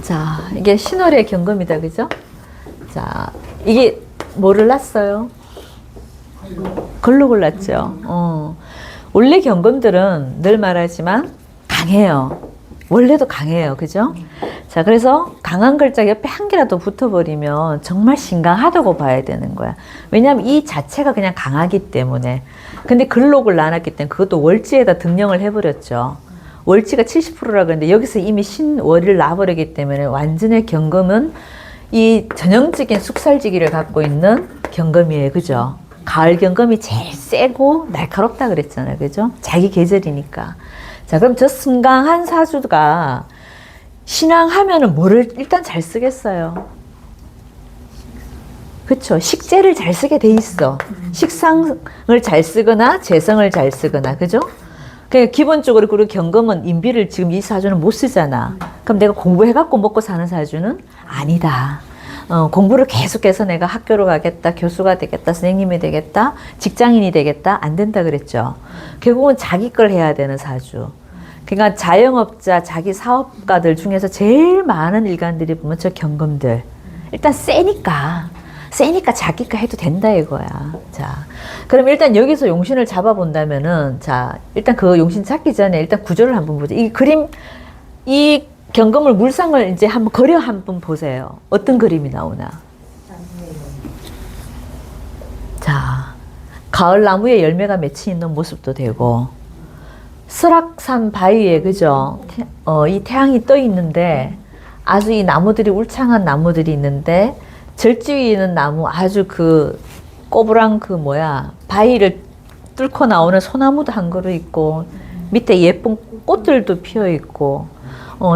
자, 이게 신월의 경금이다, 그죠? 자, 이게 뭐를 났어요? 글로 골랐죠. 원래 경금들은 늘 말하지만 강해요. 원래도 강해요. 그죠? 자, 그래서 강한 글자 옆에 한 개라도 붙어버리면 정말 신강하다고 봐야 되는 거야. 왜냐하면 이 자체가 그냥 강하기 때문에. 근데 글록을 나눴기 때문에 그것도 월지에다 등령을 해버렸죠. 월지가 70%라 그랬는데 여기서 이미 신월을 놔버리기 때문에 완전히 경금은 이 전형적인 숙살지기를 갖고 있는 경금이에요. 그죠? 가을 경금이 제일 세고 날카롭다 그랬잖아요. 그죠? 자기 계절이니까. 자, 그럼 저 승강한 사주가 신앙하면은 뭐를 일단 잘 쓰겠어요? 그쵸? 식재를 잘 쓰게 돼 있어. 식상을 잘 쓰거나 재성을 잘 쓰거나, 그죠? 그러니까 기본적으로 그리고 경금은 인비를 지금 이 사주는 못 쓰잖아. 그럼 내가 공부해갖고 먹고 사는 사주는 아니다. 공부를 계속해서 내가 학교로 가겠다, 교수가 되겠다, 선생님이 되겠다, 직장인이 되겠다, 안 된다 그랬죠. 결국은 자기 걸 해야 되는 사주. 그러니까 자영업자, 자기 사업가들 중에서 제일 많은 일간들이 보면 저 경금들. 일단 세니까 자기 거 해도 된다 이거야. 자, 그럼 일단 여기서 용신을 잡아본다면은, 자, 일단 그 용신 잡기 전에 일단 구조를 한번 보자. 이 그림, 이 경금을 물상을 이제 한번 그려 한번 보세요. 어떤 그림이 나오나. 자, 가을 나무에 열매가 맺혀 있는 모습도 되고, 설악산 바위에, 그죠? 이 태양이 떠 있는데, 아주 이 나무들이 울창한 나무들이 있는데, 절지 위에 있는 나무, 아주 그, 꼬부랑 그 바위를 뚫고 나오는 소나무도 한 그루 있고, 밑에 예쁜 꽃들도 피어 있고,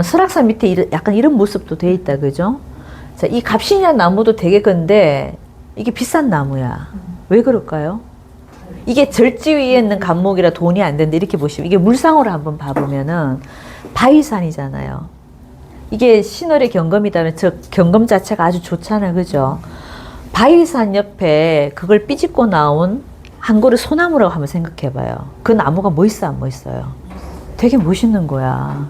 설악산 밑에 약간 이런 모습도 돼 있다, 그죠? 자, 이 갑신이라는 나무도 되게 큰데, 이게 비싼 나무야. 왜 그럴까요? 이게 절지 위에 있는 감목이라 돈이 안 되는데, 이렇게 보시면, 이게 물상으로 한번 봐보면은, 바위산이잖아요. 이게 신월의 경금이다면 저 경금 자체가 아주 좋잖아요. 그죠? 바위산 옆에 그걸 삐집고 나온 한 그루 소나무라고 한번 생각해 봐요. 그 나무가 멋있어, 안 멋있어요? 되게 멋있는 거야.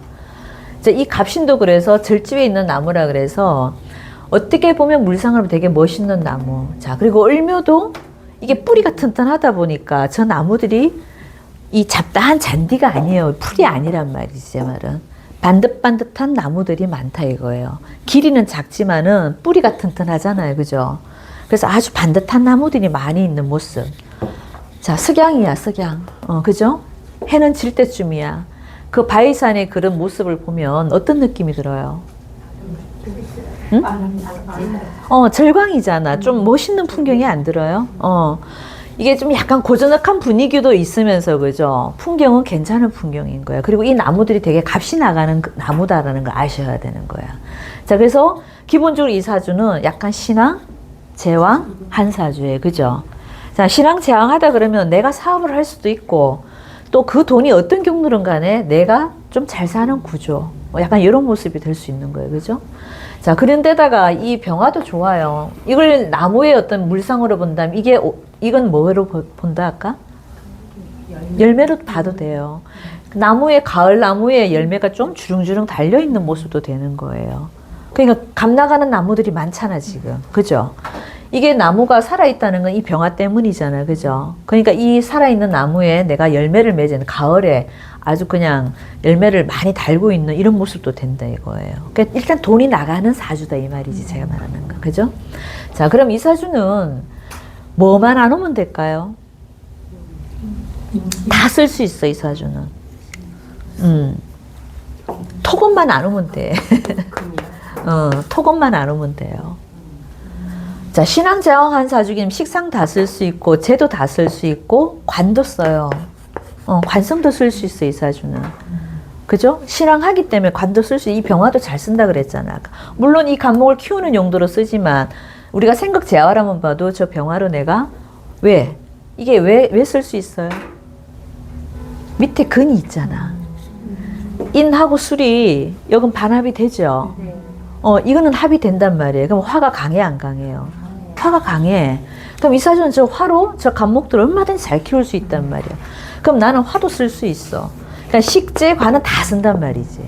이 갑신도 그래서 절지에 있는 나무라 그래서 어떻게 보면 물상으로 되게 멋있는 나무. 자, 그리고 을묘도 이게 뿌리가 튼튼하다 보니까 저 나무들이 이 잡다한 잔디가 아니에요. 풀이 아니란 말이지, 제 말은. 반듯반듯한 나무들이 많다 이거예요. 길이는 작지만은 뿌리가 튼튼하잖아요. 그죠? 그래서 아주 반듯한 나무들이 많이 있는 모습. 자, 석양이야, 석양. 그죠? 해는 질 때쯤이야. 그 바위산의 그런 모습을 보면 어떤 느낌이 들어요? 응? 절광이잖아. 좀 멋있는 풍경이 안 들어요? 이게 좀 약간 고즈넉한 분위기도 있으면서, 그죠? 풍경은 괜찮은 풍경인 거야. 그리고 이 나무들이 되게 값이 나가는 나무다라는 걸 아셔야 되는 거야. 자, 그래서 기본적으로 이 사주는 약간 신앙, 제왕, 한사주예요. 그죠? 자, 신앙, 제왕 하다 그러면 내가 사업을 할 수도 있고, 또 그 돈이 어떤 경로든 간에 내가 좀 잘 사는 구조. 약간 이런 모습이 될 수 있는 거예요. 그죠? 자, 그런데다가 이 병화도 좋아요. 이걸 나무의 어떤 물상으로 본다면 이건 뭐로 본다 할까? 열매로 봐도 돼요. 나무에, 가을 나무에 열매가 좀 주렁주렁 달려있는 모습도 되는 거예요. 그러니까 감나가는 나무들이 많잖아, 지금. 그죠? 이게 나무가 살아있다는 건 이 병화 때문이잖아요. 그죠? 그러니까 이 살아있는 나무에 내가 열매를 맺은 가을에 아주 그냥 열매를 많이 달고 있는 이런 모습도 된다 이거예요. 그러니까 일단 돈이 나가는 사주다 이 말이지, 제가 말하는 거. 그죠? 자, 그럼 이 사주는 뭐만 안 오면 될까요? 다 쓸 수 있어, 이 사주는. 토건만 안 오면 돼. 토건만 안 오면 돼요. 자, 신앙제왕한 사주기는 식상 다 쓸 수 있고, 재도 다 쓸 수 있고, 관도 써요. 관성도 쓸 수 있어, 이 사주는. 그죠? 신앙하기 때문에 관도 쓸 수, 이 병화도 잘 쓴다 그랬잖아. 물론 이 간목을 키우는 용도로 쓰지만, 우리가 생각 재활하면 봐도 저 병화로 내가, 이게 왜 쓸 수 있어요? 밑에 근이 있잖아. 인하고 술이, 여긴 반합이 되죠? 이거는 합이 된단 말이에요. 그럼 화가 강해, 안 강해요? 화가 강해. 그럼 이 사주는 저 화로 저 간목들을 얼마든지 잘 키울 수 있단 말이야. 그럼 나는 화도 쓸 수 있어. 그러니까 식재, 관은 다 쓴단 말이지.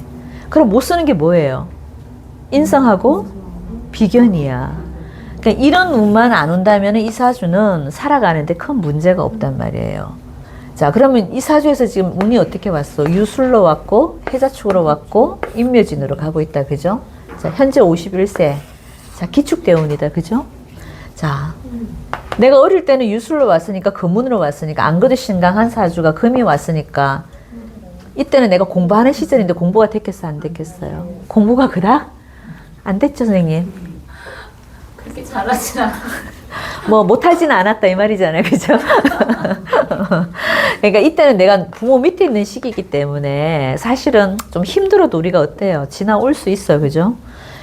그럼 못 쓰는 게 뭐예요? 인성하고 비견이야. 그러니까 이런 운만 안 온다면 이 사주는 살아가는데 큰 문제가 없단 말이에요. 자, 그러면 이 사주에서 지금 운이 어떻게 왔어? 유술로 왔고, 해자축으로 왔고, 인묘진으로 가고 있다. 그죠? 자, 현재 51세. 자, 기축대운이다. 그죠? 자, 내가 어릴 때는 유술로 왔으니까, 금운으로 왔으니까, 안 그래도 신강한 사주가 금이 왔으니까, 이때는 내가 공부하는 시절인데 공부가 됐겠어? 안 됐겠어요? 공부가 그닥? 안 됐죠, 선생님? 그렇게 잘하진 않아. 뭐 못하지는 않았다 이 말이잖아요. 그죠? 그러니까 이때는 내가 부모 밑에 있는 시기이기 때문에 사실은 좀 힘들어도 우리가 어때요? 지나올 수 있어요. 그죠?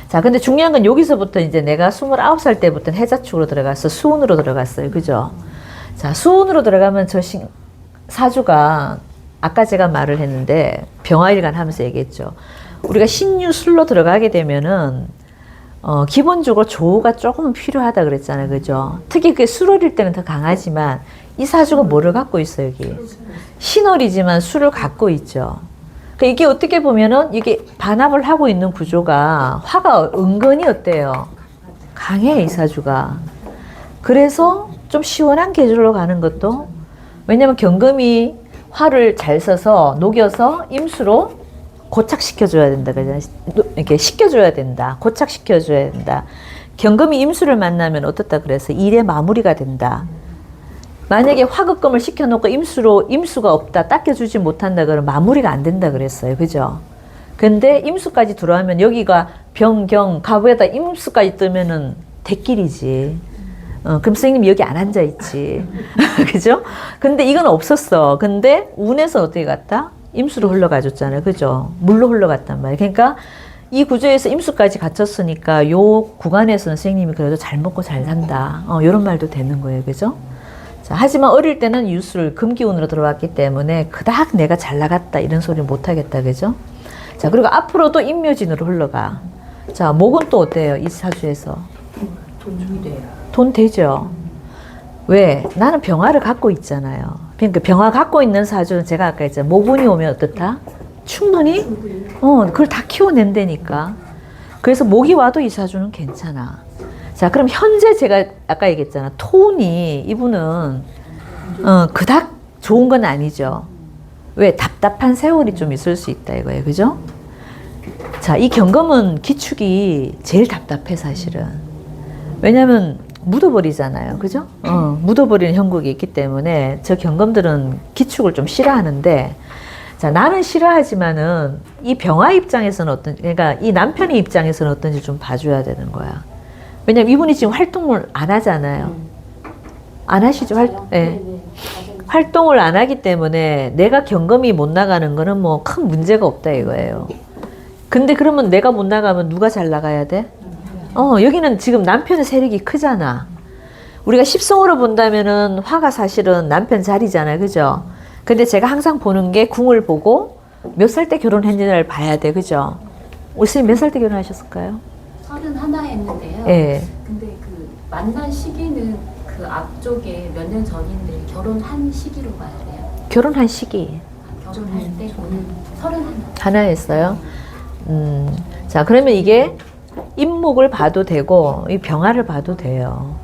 자, 근데 중요한 건 여기서부터 이제 내가 29살 때부터는 해자축으로 들어갔어. 수운으로 들어갔어요. 그죠? 자, 수운으로 들어가면 저 사주가 아까 제가 말을 했는데 병화일간 하면서 얘기했죠. 우리가 신유술로 들어가게 되면은 기본적으로 조우가 조금 필요하다 그랬잖아요. 그죠? 특히 그 술월일 때는 더 강하지만 이 사주가 뭐를 갖고 있어요, 여기? 신월이지만 술을 갖고 있죠. 그러니까 이게 어떻게 보면은 이게 반합을 하고 있는 구조가 화가 은근히 어때요? 강해, 이 사주가. 그래서 좀 시원한 계절로 가는 것도 왜냐면 경금이 화를 잘 써서 녹여서 임수로 고착시켜줘야 된다. 이렇게 시켜줘야 된다. 고착시켜줘야 된다. 경금이 임수를 만나면 어떻다 그래서 일의 마무리가 된다. 만약에 화급금을 시켜놓고 임수가 없다. 닦여주지 못한다. 그러면 마무리가 안 된다 그랬어요. 그죠? 근데 임수까지 들어가면 여기가 병경, 가부에다 임수까지 뜨면은 대길이지. 그럼 선생님 여기 안 앉아있지. 그죠? 근데 이건 없었어. 근데 운에서 어떻게 갔다? 임수로 흘러가줬잖아요. 그죠? 물로 흘러갔단 말이에요. 그러니까 이 구조에서 임수까지 갖췄으니까 요 구간에서는 선생님이 그래도 잘 먹고 잘 산다. 이런 말도 되는 거예요. 그죠? 자, 하지만 어릴 때는 유술, 금기운으로 들어왔기 때문에 그닥 내가 잘 나갔다 이런 소리 못 하겠다. 그죠? 자, 그리고 앞으로도 인묘진으로 흘러가. 자, 목은 또 어때요? 이 사주에서. 돈 되죠? 왜? 나는 병화를 갖고 있잖아요. 그러니까 병화 갖고 있는 사주는 제가 아까 했잖아요. 모분이 오면 어떻다? 충분히? 그걸 다 키워낸다니까. 그래서 목이 와도 이 사주는 괜찮아. 자, 그럼 현재 제가 아까 얘기했잖아. 톤이 이분은 그닥 좋은 건 아니죠. 왜? 답답한 세월이 좀 있을 수 있다 이거예요. 그죠? 자, 이 경금은 기축이 제일 답답해 사실은. 왜냐면 묻어버리잖아요. 그죠? 묻어버리는 형국이 있기 때문에 저 경금들은 기축을 좀 싫어하는데, 자, 나는 싫어하지만은 이 병화 입장에서는 그러니까 이 남편의 입장에서는 어떤지 좀 봐줘야 되는 거야. 왜냐면 이분이 지금 활동을 안 하잖아요. 안 하시죠? 네. 활동을 안 하기 때문에 내가 경금이 못 나가는 거는 뭐 큰 문제가 없다 이거예요. 근데 그러면 내가 못 나가면 누가 잘 나가야 돼? 여기는 지금 남편의 세력이 크잖아. 우리가 십성으로 본다면은 화가 사실은 남편 자리잖아요. 그죠? 근데 제가 항상 보는 게 궁을 보고 몇 살 때 결혼했는지를 봐야 돼. 그죠? 우리 선생님 몇 살 때 결혼하셨을까요? 31 했는데요. 예. 근데 그 만난 시기는 그 앞쪽에 몇 년 전인데 결혼한 시기로 봐야 돼요. 결혼한 시기. 결혼할 때 저는 31. 하나였어요. 자, 그러면 이게 임목을 봐도 되고 이 병화를 봐도 돼요.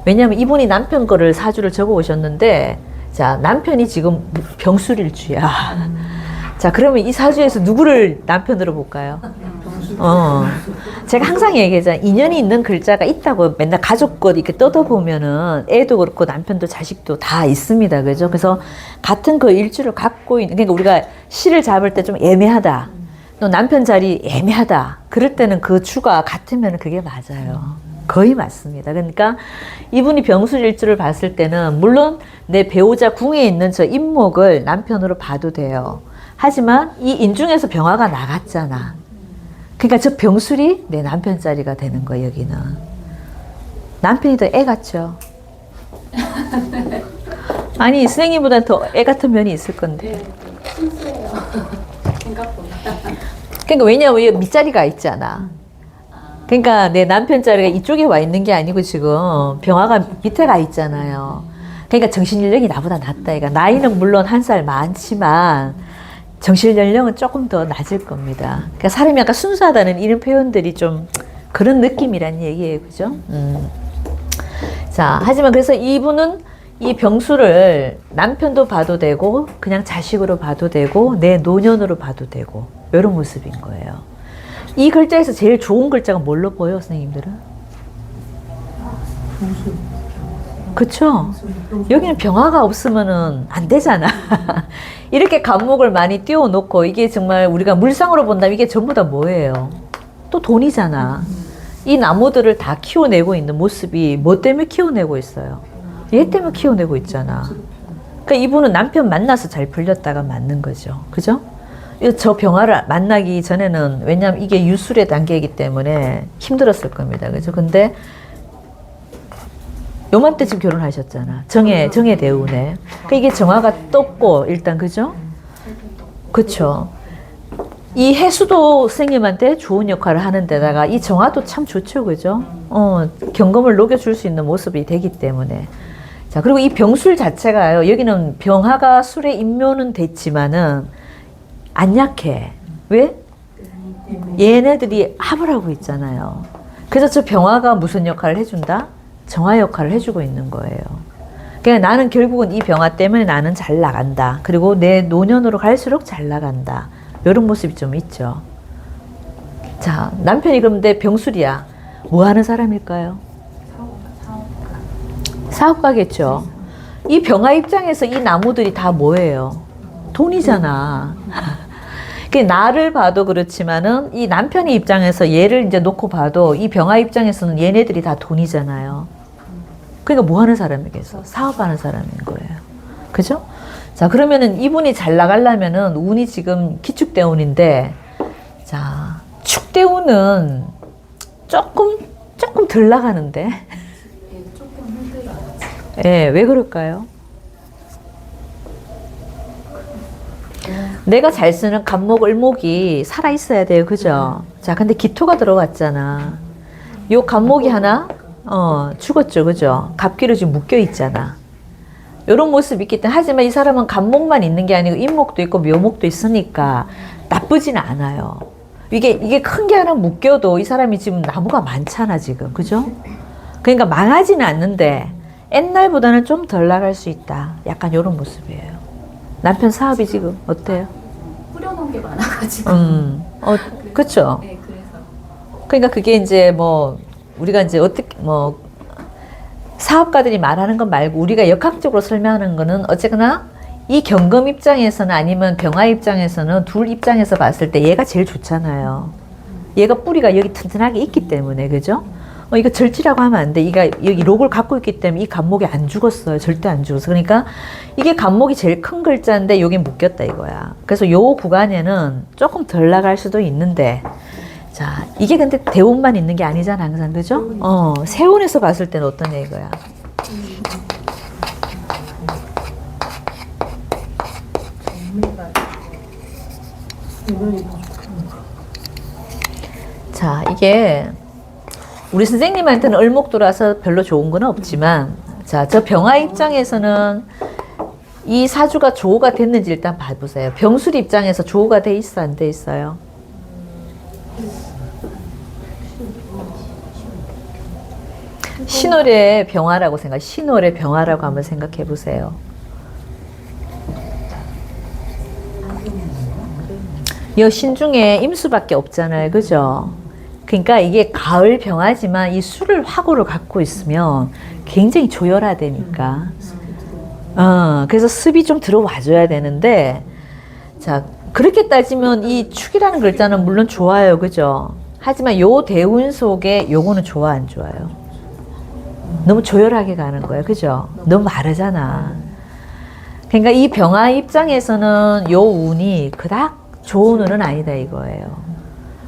왜냐하면 이분이 남편 거를 사주를 적어 오셨는데, 자, 남편이 지금 병술일주야. 자, 그러면 이 사주에서 누구를 남편으로 볼까요? 제가 항상 얘기하잖아요. 인연이 있는 글자가 있다고 맨날 가족 것 이렇게 뜯어보면은 애도 그렇고 남편도 자식도 다 있습니다. 그죠? 그래서 같은 그 일주를 갖고 있는, 그러니까 우리가 시를 잡을 때 좀 애매하다. 또 남편 자리 애매하다. 그럴 때는 그 주가 같으면 그게 맞아요. 거의 맞습니다. 그러니까 이분이 병술일주를 봤을 때는 물론 내 배우자 궁에 있는 저 임목을 남편으로 봐도 돼요. 하지만 이 인중에서 병화가 나갔잖아. 그러니까 저 병술이 내 남편 자리가 되는 거예요, 여기는. 남편이 더 애 같죠? 아니, 선생님보다 더 애 같은 면이 있을 건데. 순수해요. 생각보다. 그러니까 왜냐면 여기 밑자리가 있잖아. 그러니까 내 남편 자리가 이쪽에 와 있는 게 아니고 지금 병화가 밑에 가 있잖아요. 그러니까 정신연령이 나보다 낫다. 그러니까 나이는 물론 한 살 많지만 정실 연령은 조금 더 낮을 겁니다. 그러니까 사람이 약간 순수하다는 이런 표현들이 좀 그런 느낌이란 얘기예요. 그죠? 자, 하지만 그래서 이분은 이 병수를 남편도 봐도 되고 그냥 자식으로 봐도 되고 내 노년으로 봐도 되고 이런 모습인 거예요. 이 글자에서 제일 좋은 글자가 뭘로 보여요, 선생님들은? 그쵸? 여기는 병화가 없으면은 안 되잖아. 이렇게 간목을 많이 띄워놓고 이게 정말 우리가 물상으로 본다면 이게 전부 다 뭐예요? 또 돈이잖아. 이 나무들을 다 키워내고 있는 모습이 뭐 때문에 키워내고 있어요? 얘 때문에 키워내고 있잖아. 그러니까 이분은 남편 만나서 잘 풀렸다가 맞는 거죠. 그죠? 저 병화를 만나기 전에는 왜냐면 이게 유술의 단계이기 때문에 힘들었을 겁니다. 그죠? 근데 요맘때 지금 결혼하셨잖아. 정의 대운에. 그러니까 이게 정화가 떴고 일단 그죠? 그쵸. 이 해수도 선생님한테 좋은 역할을 하는 데다가 이 정화도 참 좋죠. 그죠? 경금을 녹여줄 수 있는 모습이 되기 때문에. 자, 그리고 이 병술 자체가요. 여기는 병화가 술에 인묘는 됐지만은 안 약해. 왜? 얘네들이 합을 하고 있잖아요. 그래서 저 병화가 무슨 역할을 해준다? 정화 역할을 해주고 있는 거예요. 그러니까 나는 결국은 이 병화 때문에 나는 잘 나간다. 그리고 내 노년으로 갈수록 잘 나간다. 이런 모습이 좀 있죠. 자, 남편이 그런데 병술이야. 뭐 하는 사람일까요? 사업가겠죠. 이 병화 입장에서 이 나무들이 다 뭐예요? 돈이잖아. 나를 봐도 그렇지만은 이 남편의 입장에서 얘를 이제 놓고 봐도 이 병화 입장에서는 얘네들이 다 돈이잖아요. 그러니까 뭐 하는 사람이겠어? 사업하는 사람인 거예요. 그죠? 자, 그러면은 이분이 잘 나가려면은 운이 지금 기축대운인데, 자, 축대운은 조금 덜 나가는데. 예, 조금 힘들어요. 예, 왜 그럴까요? 내가 잘 쓰는 간목, 을목이 살아 있어야 돼요. 그죠? 자, 근데 기토가 들어왔잖아. 요 간목이 하나, 죽었죠. 그죠? 갑기로 지금 묶여 있잖아. 요런 모습이 있기 때문에. 하지만 이 사람은 간목만 있는 게 아니고 인목도 있고 묘목도 있으니까 나쁘지는 않아요. 이게 큰 게 하나 묶여도 이 사람이 지금 나무가 많잖아, 지금. 그죠? 그러니까 망하지는 않는데 옛날보다는 좀 덜 나갈 수 있다. 약간 요런 모습이에요. 남편 사업이 지금 어때요? 뿌려놓은 게 많아가지고. 그쵸. 네, 그래서. 그러니까 그게 이제 뭐, 우리가 이제 어떻게, 뭐, 사업가들이 말하는 것 말고 우리가 역학적으로 설명하는 거는 어쨌거나 이 경금 입장에서는 아니면 병화 입장에서는 둘 입장에서 봤을 때 얘가 제일 좋잖아요. 얘가 뿌리가 여기 튼튼하게 있기 때문에, 그죠? 이거 절지라고 하면 안 돼. 이가 여기 록을 갖고 있기 때문에 이 간목이 안 죽었어요. 절대 안 죽었어. 그러니까 이게 간목이 제일 큰 글자인데 여기 묶였다 이거야. 그래서 요 구간에는 조금 덜 나갈 수도 있는데, 자, 이게 근데 대운만 있는 게 아니잖아, 항상. 그죠? 세운에서 봤을 때는 어떤 얘기야? 자, 이게 우리 선생님한테는 을목도라서 별로 좋은 건 없지만, 자, 저 병화 입장에서는 이 사주가 조호가 됐는지 일단 봐보세요. 병술 입장에서 조호가 돼 있어, 안 돼 있어요? 신월의 병화라고 신월의 병화라고 한번 생각해 보세요. 이 신중에 임수밖에 없잖아요. 그죠? 그러니까 이게 가을 병화지만 이 술을 화고를 갖고 있으면 굉장히 조열하다니까. 그래서 습이 좀 들어와줘야 되는데, 자, 그렇게 따지면 이 축이라는 글자는 물론 좋아요. 그죠? 하지만 요 대운 속에 요거는 좋아, 안 좋아요? 너무 조열하게 가는 거예요. 그죠? 너무 마르잖아. 그러니까 이 병화 입장에서는 요 운이 그닥 좋은 운은 아니다 이거예요.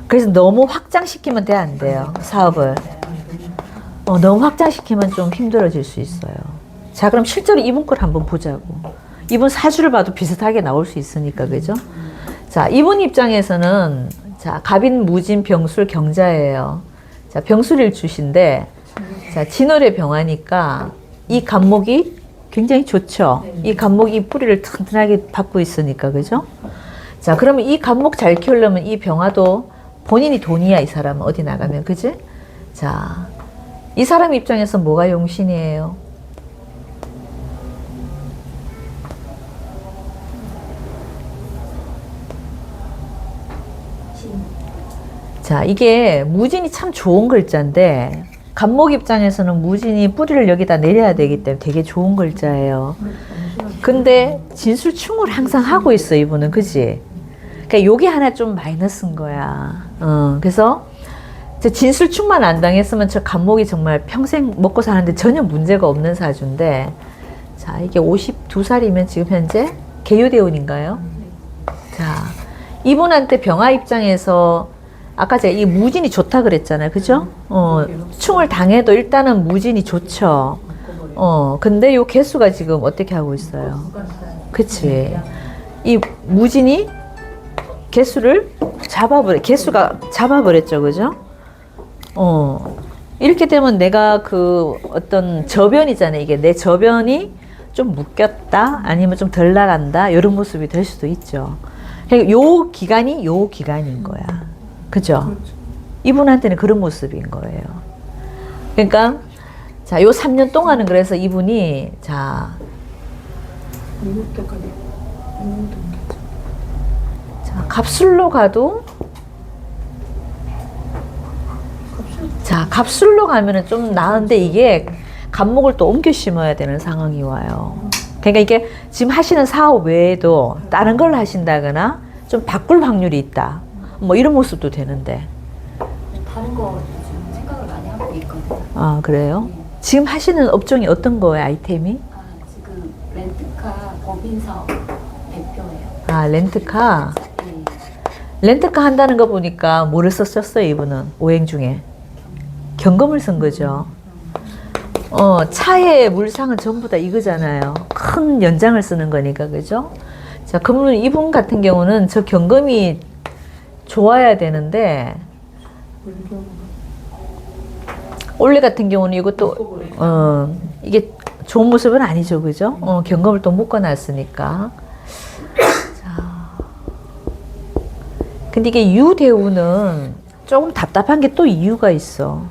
그래서 너무 확장시키면 돼, 안 돼요? 사업을. 너무 확장시키면 좀 힘들어질 수 있어요. 자, 그럼 실제로 이분 걸 한번 보자고. 이분 사주를 봐도 비슷하게 나올 수 있으니까, 그죠? 자, 이분 입장에서는, 자, 갑인, 무진, 병술, 경자예요. 자, 병술일 주신데, 자, 진월의 병화니까 이 간목이 굉장히 좋죠. 이 간목이 뿌리를 튼튼하게 받고 있으니까, 그죠? 자, 그러면 이 간목 잘 키우려면 이 병화도 본인이 돈이야, 이 사람은. 어디 나가면, 그지? 자, 이 사람 입장에서 뭐가 용신이에요? 자, 이게 무진이 참 좋은 글자인데, 간목 입장에서는 무진이 뿌리를 여기다 내려야 되기 때문에 되게 좋은 글자예요. 근데 진술충을 항상 하고 있어, 이분은. 그지? 그러니까 요게 하나 좀 마이너스인 거야. 그래서 진술충만 안 당했으면 저 간목이 정말 평생 먹고 사는데 전혀 문제가 없는 사주인데, 자, 이게 52살이면 지금 현재 개유대운인가요? 자, 이분한테 병화 입장에서 아까 제가 이 무진이 좋다 그랬잖아요. 그죠? 충을 당해도 일단은 무진이 좋죠. 근데 요 개수가 지금 어떻게 하고 있어요? 그치. 이 무진이 개수가 잡아버렸죠. 그죠? 이렇게 되면 내가 그 어떤 저변이잖아요. 이게 내 저변이 좀 묶였다, 아니면 좀 덜 나간다, 이런 모습이 될 수도 있죠. 그러니까 요 기간인 거야. 그죠? 이분한테는 그런 모습인 거예요. 그러니까, 자, 요 3년 동안은 그래서 이분이, 자, 갑술로 가도, 자, 갑술로 가면은 좀 나은데 이게 간목을 또 옮겨 심어야 되는 상황이 와요. 그러니까 이게 지금 하시는 사업 외에도 다른 걸 하신다거나 좀 바꿀 확률이 있다. 뭐 이런 모습도 되는데. 다른 거 지금 생각을 많이 하고 있거든요. 아, 그래요? 지금 하시는 업종이 어떤 거예요, 아이템이? 지금 렌트카 법인사업 대표예요. 아, 렌트카? 네. 렌트카 한다는 거 보니까 뭐를 썼어요, 이분은? 오행 중에. 경금을 쓴 거죠. 차의 물상은 전부 다 이거잖아요. 큰 연장을 쓰는 거니까, 그죠? 자, 그러면 이분 같은 경우는 저 경금이 좋아야 되는데, 원래 같은 경우는 이것도, 이게 좋은 모습은 아니죠, 그죠? 경금을 또 묶어놨으니까. 자. 근데 이게 유대우는 조금 답답한 게 또 이유가 있어.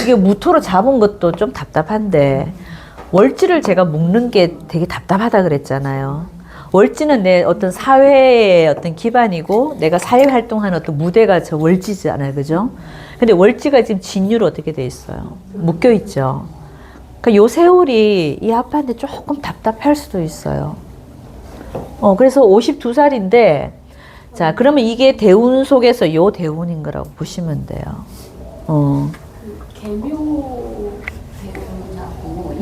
이게 무토로 잡은 것도 좀 답답한데, 월지를 제가 묶는 게 되게 답답하다 그랬잖아요. 월지는 내 어떤 사회의 어떤 기반이고, 내가 사회 활동하는 어떤 무대가 저 월지잖아요. 그죠? 근데 월지가 지금 진유로 어떻게 돼 있어요? 묶여 있죠. 그러니까 요 세월이 이 아빠한테 조금 답답할 수도 있어요. 그래서 52살인데, 자, 그러면 이게 대운 속에서 요 대운인 거라고 보시면 돼요. 개묘 대운하고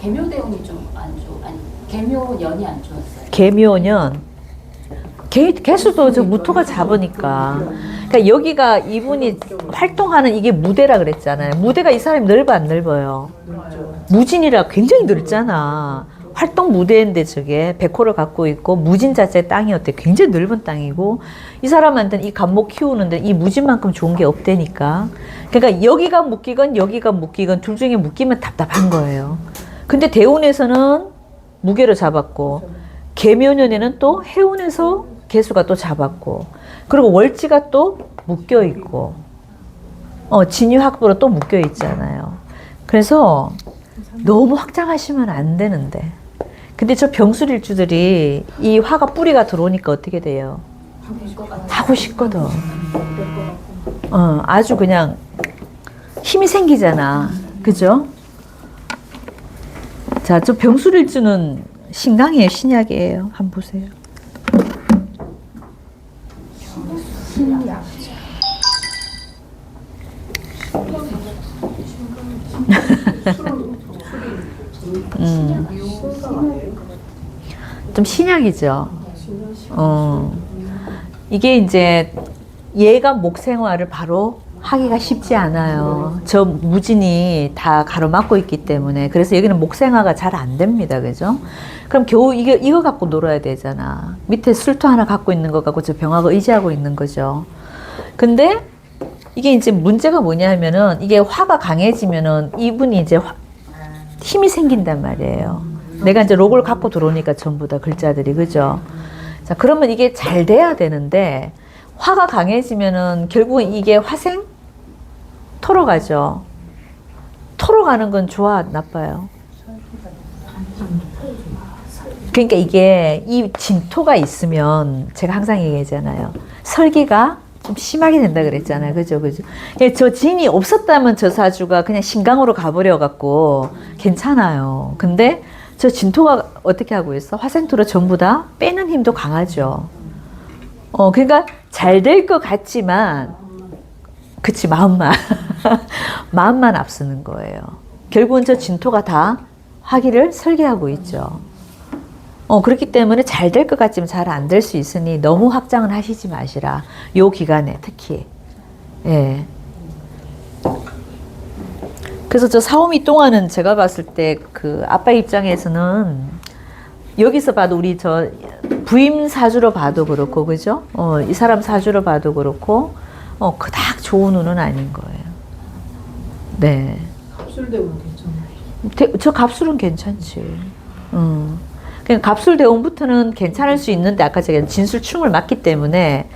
개묘 대운이 좀 안 아니 개묘년이 안 좋았어요. 개묘년. 개수도 저 무토가 잡으니까. 그러니까 여기가 이분이 활동하는 이게 무대라 그랬잖아요. 무대가 이 사람이 넓어 안 넓어요? 무진이라 굉장히 넓잖아. 활동 무대인데 저게 백호를 갖고 있고 무진 자체의 땅이었대. 굉장히 넓은 땅이고 이 사람한테는 이 간목 키우는데 이 무진만큼 좋은 게 없다니까. 그러니까 여기가 묶이건 둘 중에 묶이면 답답한 거예요. 근데 대운에서는 무게로 잡았고 계묘년에는 또 해운에서 개수가 또 잡았고 그리고 월지가 또 묶여 있고 진유학부로 또 묶여 있잖아요. 그래서 너무 확장하시면 안 되는데 근데 저 병술일주들이 이 화가 뿌리가 들어오니까 어떻게 돼요? 하고 싶거든. 아주 그냥 힘이 생기잖아. 그죠? 자, 저 병술일주는 신강이에요, 신약이에요? 한번 보세요. 신약. 좀 신약이죠. 이게 이제 얘가 목생활을 바로 하기가 쉽지 않아요. 저 무진이 다 가로막고 있기 때문에. 그래서 여기는 목생화가 잘 안 됩니다. 그죠? 그럼 겨우 이거 갖고 놀아야 되잖아. 밑에 술토 하나 갖고 있는 거 갖고 저 병화가 의지하고 있는 거죠. 근데 이게 이제 문제가 뭐냐면은 이게 화가 강해지면은 이분이 이제 힘이 생긴단 말이에요. 내가 이제 록을 갖고 들어오니까 전부 다 글자들이. 그죠? 자, 그러면 이게 잘 돼야 되는데, 화가 강해지면은 결국은 이게 화생? 토로 가죠. 토로 가는 건 좋아, 나빠요? 그러니까 이게 이 진토가 있으면 제가 항상 얘기하잖아요. 설기가 좀 심하게 된다 그랬잖아요. 그죠? 그죠? 저 진이 없었다면 저 사주가 그냥 신강으로 가버려 갖고 괜찮아요. 근데 저 진토가 어떻게 하고 있어? 화생토로 전부 다 빼는 힘도 강하죠. 그러니까 잘 될 것 같지만, 그치, 마음만. 마음만 앞서는 거예요. 결국은 저 진토가 다 화기를 설계하고 있죠. 그렇기 때문에 잘 될 것 같지만 잘 안 될 수 있으니 너무 확장은 하시지 마시라. 요 기간에 특히. 예. 그래서 저 사오미 동안은 제가 봤을 때 그 아빠 입장에서는 여기서 봐도 우리 저 부임 사주로 봐도 그렇고, 그죠? 이 사람 사주로 봐도 그렇고, 그닥 좋은 운은 아닌 거예요. 네. 갑술대우는 괜찮아요. 저 갑술은 괜찮지. 그냥 갑술 대운부터는 괜찮을 수 있는데, 아까 제가 진술충을 맞기 때문에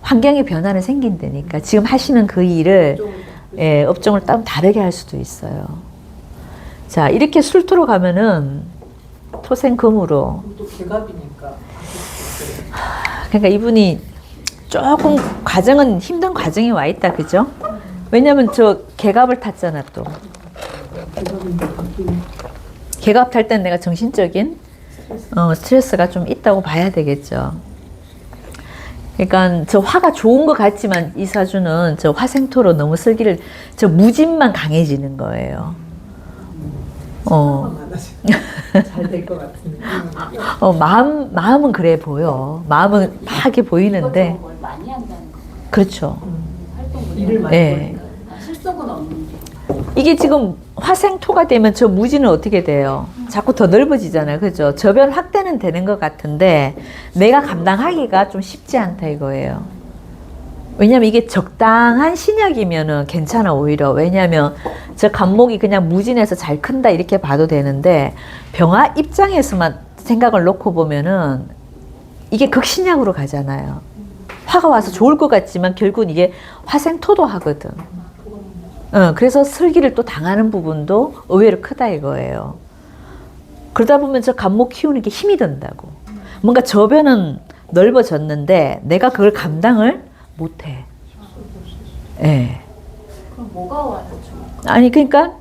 환경의 변화는 생긴다니까. 지금 하시는 그 일을, 예, 업종을 좀 다르게 할 수도 있어요. 자, 이렇게 술토로 가면은 토생금으로. 또 개갑이니까. 그러니까 이분이 조금 과정은 힘든 과정이 와 있다, 그죠? 왜냐면 저 개갑을 탔잖아, 또. 개갑인데 바뀌네. 개갑 탈 땐 내가 정신적인 스트레스가 좀 있다고 봐야 되겠죠. 그러니까 저 화가 좋은 것 같지만 이 사주는 저 화생토로 너무 슬기를, 저 무진만 강해지는 거예요. 잘될 것 같은 느낌. 마음은 그래 보여. 마음은 막하게 보이는데. 이것저것 많이 한다는 거. 그렇죠. 활동을 일을 많이 네. 실속은 없는데. 이게 지금 화생토가 되면 저 무지는 어떻게 돼요? 자꾸 더 넓어지잖아요. 그죠? 저변 확대는 되는 것 같은데 내가 감당하기가 좀 쉽지 않다 이거예요. 왜냐면 이게 적당한 신약이면은 괜찮아, 오히려. 왜냐면 저 간목이 그냥 무진해서 잘 큰다 이렇게 봐도 되는데 병화 입장에서만 생각을 놓고 보면은 이게 극신약으로 가잖아요. 화가 와서 좋을 것 같지만 결국은 이게 화생토도 하거든. 그래서 슬기를 또 당하는 부분도 의외로 크다 이거예요. 그러다 보면 저 간목 키우는 게 힘이 든다고. 뭔가 저변은 넓어졌는데 내가 그걸 감당을 못해. 예. 그럼 뭐가 와야 좋을까? 아니, 그러니까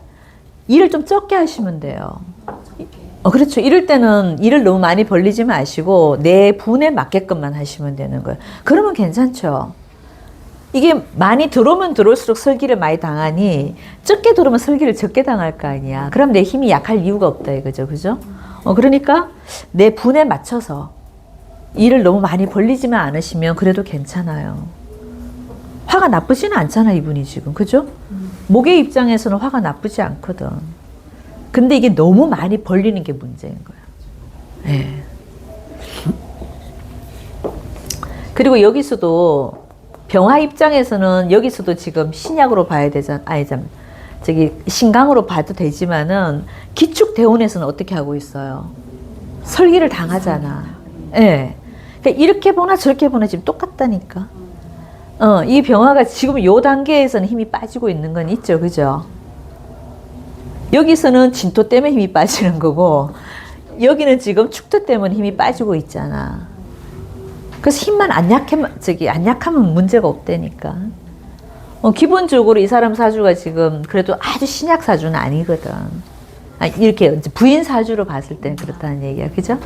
일을 좀 적게 하시면 돼요. 적게. 그렇죠. 이럴 때는 일을 너무 많이 벌리지 마시고 내 분에 맞게끔만 하시면 되는 거예요. 그러면 괜찮죠. 이게 많이 들어오면 들어올수록 설기를 많이 당하니 적게 들어오면 설기를 적게 당할 거 아니야. 그럼 내 힘이 약할 이유가 없다 이거죠. 그죠? 그러니까 내 분에 맞춰서 일을 너무 많이 벌리지만 않으시면 그래도 괜찮아요. 화가 나쁘지는 않잖아 이분이 지금. 그죠? 목의 입장에서는 화가 나쁘지 않거든. 근데 이게 너무 많이 벌리는 게 문제인 거야. 네. 그리고 여기서도 병화 입장에서는 여기서도 지금 신약으로 봐야 되잖아. 저기 신강으로 봐도 되지만은 기축 대운에서는 어떻게 하고 있어요? 설기를 당하잖아. 예. 네. 그러니까 이렇게 보나 저렇게 보나 지금 똑같다니까. 이 병화가 지금 요 단계에서는 힘이 빠지고 있는 건 있죠. 그죠? 여기서는 진토 때문에 힘이 빠지는 거고, 여기는 지금 축토 때문에 힘이 빠지고 있잖아. 그래서 힘만 안 약하면 문제가 없다니까. 기본적으로 이 사람 사주가 지금 그래도 아주 신약 사주는 아니거든. 이렇게 부인 사주로 봤을 때는 그렇다는 얘기야. 그죠?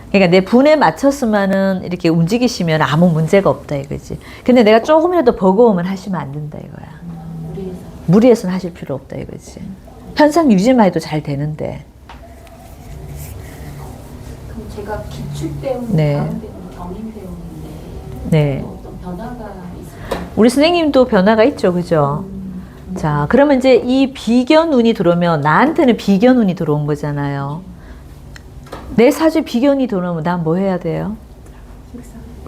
그러니까 내 분에 맞췄으면은 이렇게 움직이시면 아무 문제가 없다 이거지. 근데 내가 조금이라도 버거우면 하시면 안 된다 이거야. 무리해서는 하실 필요 없다 이거지. 현상 유지만 해도 잘 되는데. 그럼 제가 기축 대운, 네. 다음 대운, 경인 대운인데 네. 또 어떤 변화가 있을까요? 우리 선생님도 변화가 있죠. 그죠? 자, 그러면 이제 이 비견운이 들어오면 나한테는 비견운이 들어온 거잖아요. 내 사주에 비견이 들어오면 난 뭐 해야 돼요?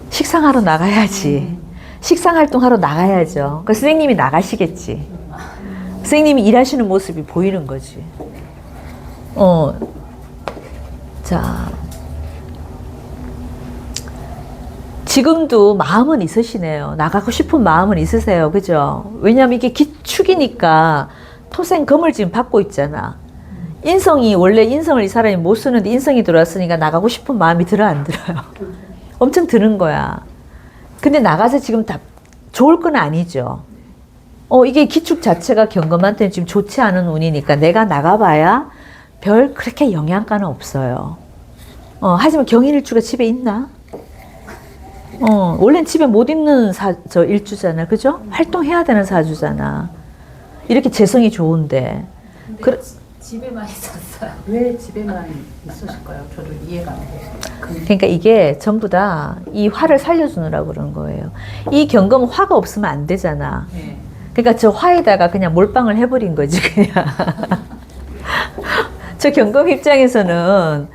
식상하러 나가야지. 식상활동하러 나가야죠. 그 선생님이 나가시겠지. 선생님이 일하시는 모습이 보이는 거지. 자. 지금도 마음은 있으시네요. 나가고 싶은 마음은 있으세요. 그죠? 왜냐하면 이게 기축이니까 토생 금을 지금 받고 있잖아. 인성이, 원래 인성을 이 사람이 못 쓰는데 인성이 들어왔으니까 나가고 싶은 마음이 들어 안 들어요? 엄청 드는 거야. 근데 나가서 지금 다 좋을 건 아니죠. 이게 기축 자체가 경금한테는 지금 좋지 않은 운이니까 내가 나가봐야 별 그렇게 영향가는 없어요. 하지만 경인일주가 집에 있나? 원래는 집에 못 있는 저 일주잖아. 그죠? 활동해야 되는 사주잖아. 이렇게 재성이 좋은데. 근데 집에만 있었어요. 왜 집에만 있으실까요? 저도 이해가 안 돼요. 그러니까 이게 전부 다 이 화를 살려주느라고 그러는 거예요. 이 경금은 화가 없으면 안 되잖아. 네. 그러니까 저 화에다가 그냥 몰빵을 해버린 거지, 그냥. 저 경금 입장에서는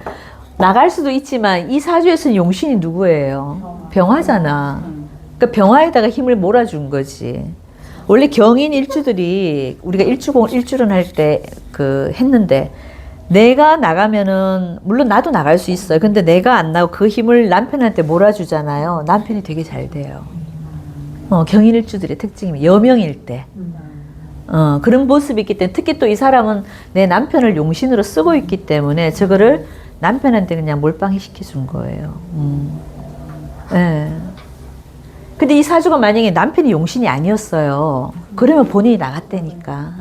나갈 수도 있지만 이 사주에서는 용신이 누구예요? 병화잖아. 그러니까 병화에다가 힘을 몰아준 거지. 원래 경인 일주들이 우리가 일주론 할 때 했는데 내가 나가면은 물론 나도 나갈 수 있어요. 근데 내가 안 나고 그 힘을 남편한테 몰아주잖아요. 남편이 되게 잘 돼요. 경인 일주들의 특징이 여명일 때. 그런 모습이 있기 때문에 특히 또 이 사람은 내 남편을 용신으로 쓰고 있기 때문에 저거를 남편한테 그냥 몰빵해 시켜준 거예요. 네. 근데 이 사주가 만약에 남편이 용신이 아니었어요. 그러면 본인이 나갔다니까.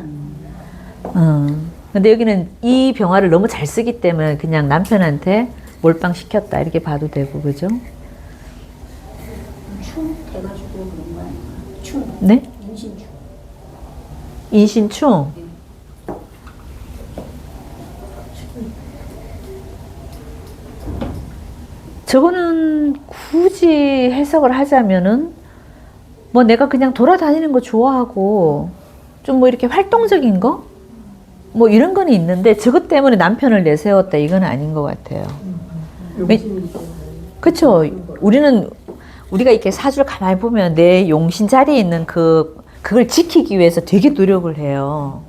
근데 여기는 이 병화를 너무 잘 쓰기 때문에 그냥 남편한테 몰빵 시켰다 이렇게 봐도 되고, 그죠? 충 돼가지고 그런 거 아닌가요? 충. 네? 인신충. 인신충. 저거는 굳이 해석을 하자면은 뭐 내가 그냥 돌아다니는 거 좋아하고 좀 뭐 이렇게 활동적인 거? 뭐 이런 거는 있는데 저것 때문에 남편을 내세웠다 이건 아닌 것 같아요. 그렇죠. 우리가 이렇게 사주를 가만히 보면 내 용신 자리에 있는 그걸 지키기 위해서 되게 노력을 해요.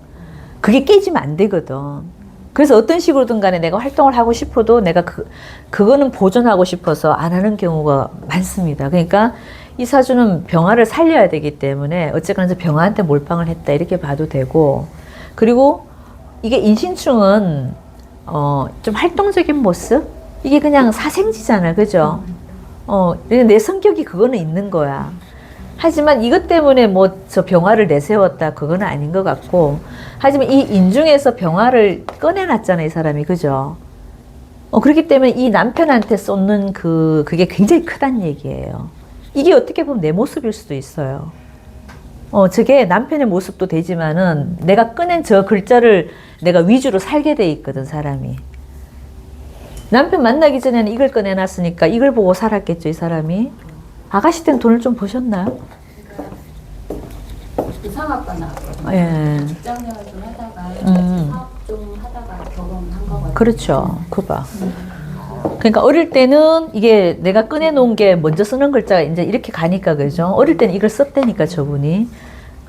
그게 깨지면 안 되거든. 그래서 어떤 식으로든 간에 내가 활동을 하고 싶어도 내가 그거는 보존하고 싶어서 안 하는 경우가 많습니다. 그러니까 이 사주는 병화를 살려야 되기 때문에 어쨌거나 저 병화한테 몰빵을 했다 이렇게 봐도 되고, 그리고 이게 인신충은 좀 활동적인 모습? 이게 그냥 사생지잖아. 그죠? 내 성격이 그거는 있는 거야. 하지만 이것 때문에 뭐 저 병화를 내세웠다 그거는 아닌 것 같고, 하지만 이 인중에서 병화를 꺼내놨잖아 이 사람이. 그죠? 그렇기 때문에 이 남편한테 쏟는 그게 굉장히 크단 얘기예요. 이게 어떻게 보면 내 모습일 수도 있어요. 저게 남편의 모습도 되지만은 내가 꺼낸 저 글자를 내가 위주로 살게 돼 있거든 사람이. 남편 만나기 전에는 이걸 꺼내놨으니까 이걸 보고 살았겠죠 이 사람이. 아가씨 때는 돈을 좀 버셨나요? 이상학과 나왔거든요. 예. 직장 생활 좀 하다가 사업 좀 하다가 결혼한 거거든요. 그렇죠. 그봐. 그러니까 어릴 때는 이게 내가 꺼내놓은 게 먼저 쓰는 글자가 이제 이렇게 가니까, 그죠? 어릴 때는 이걸 썼다니까 저분이.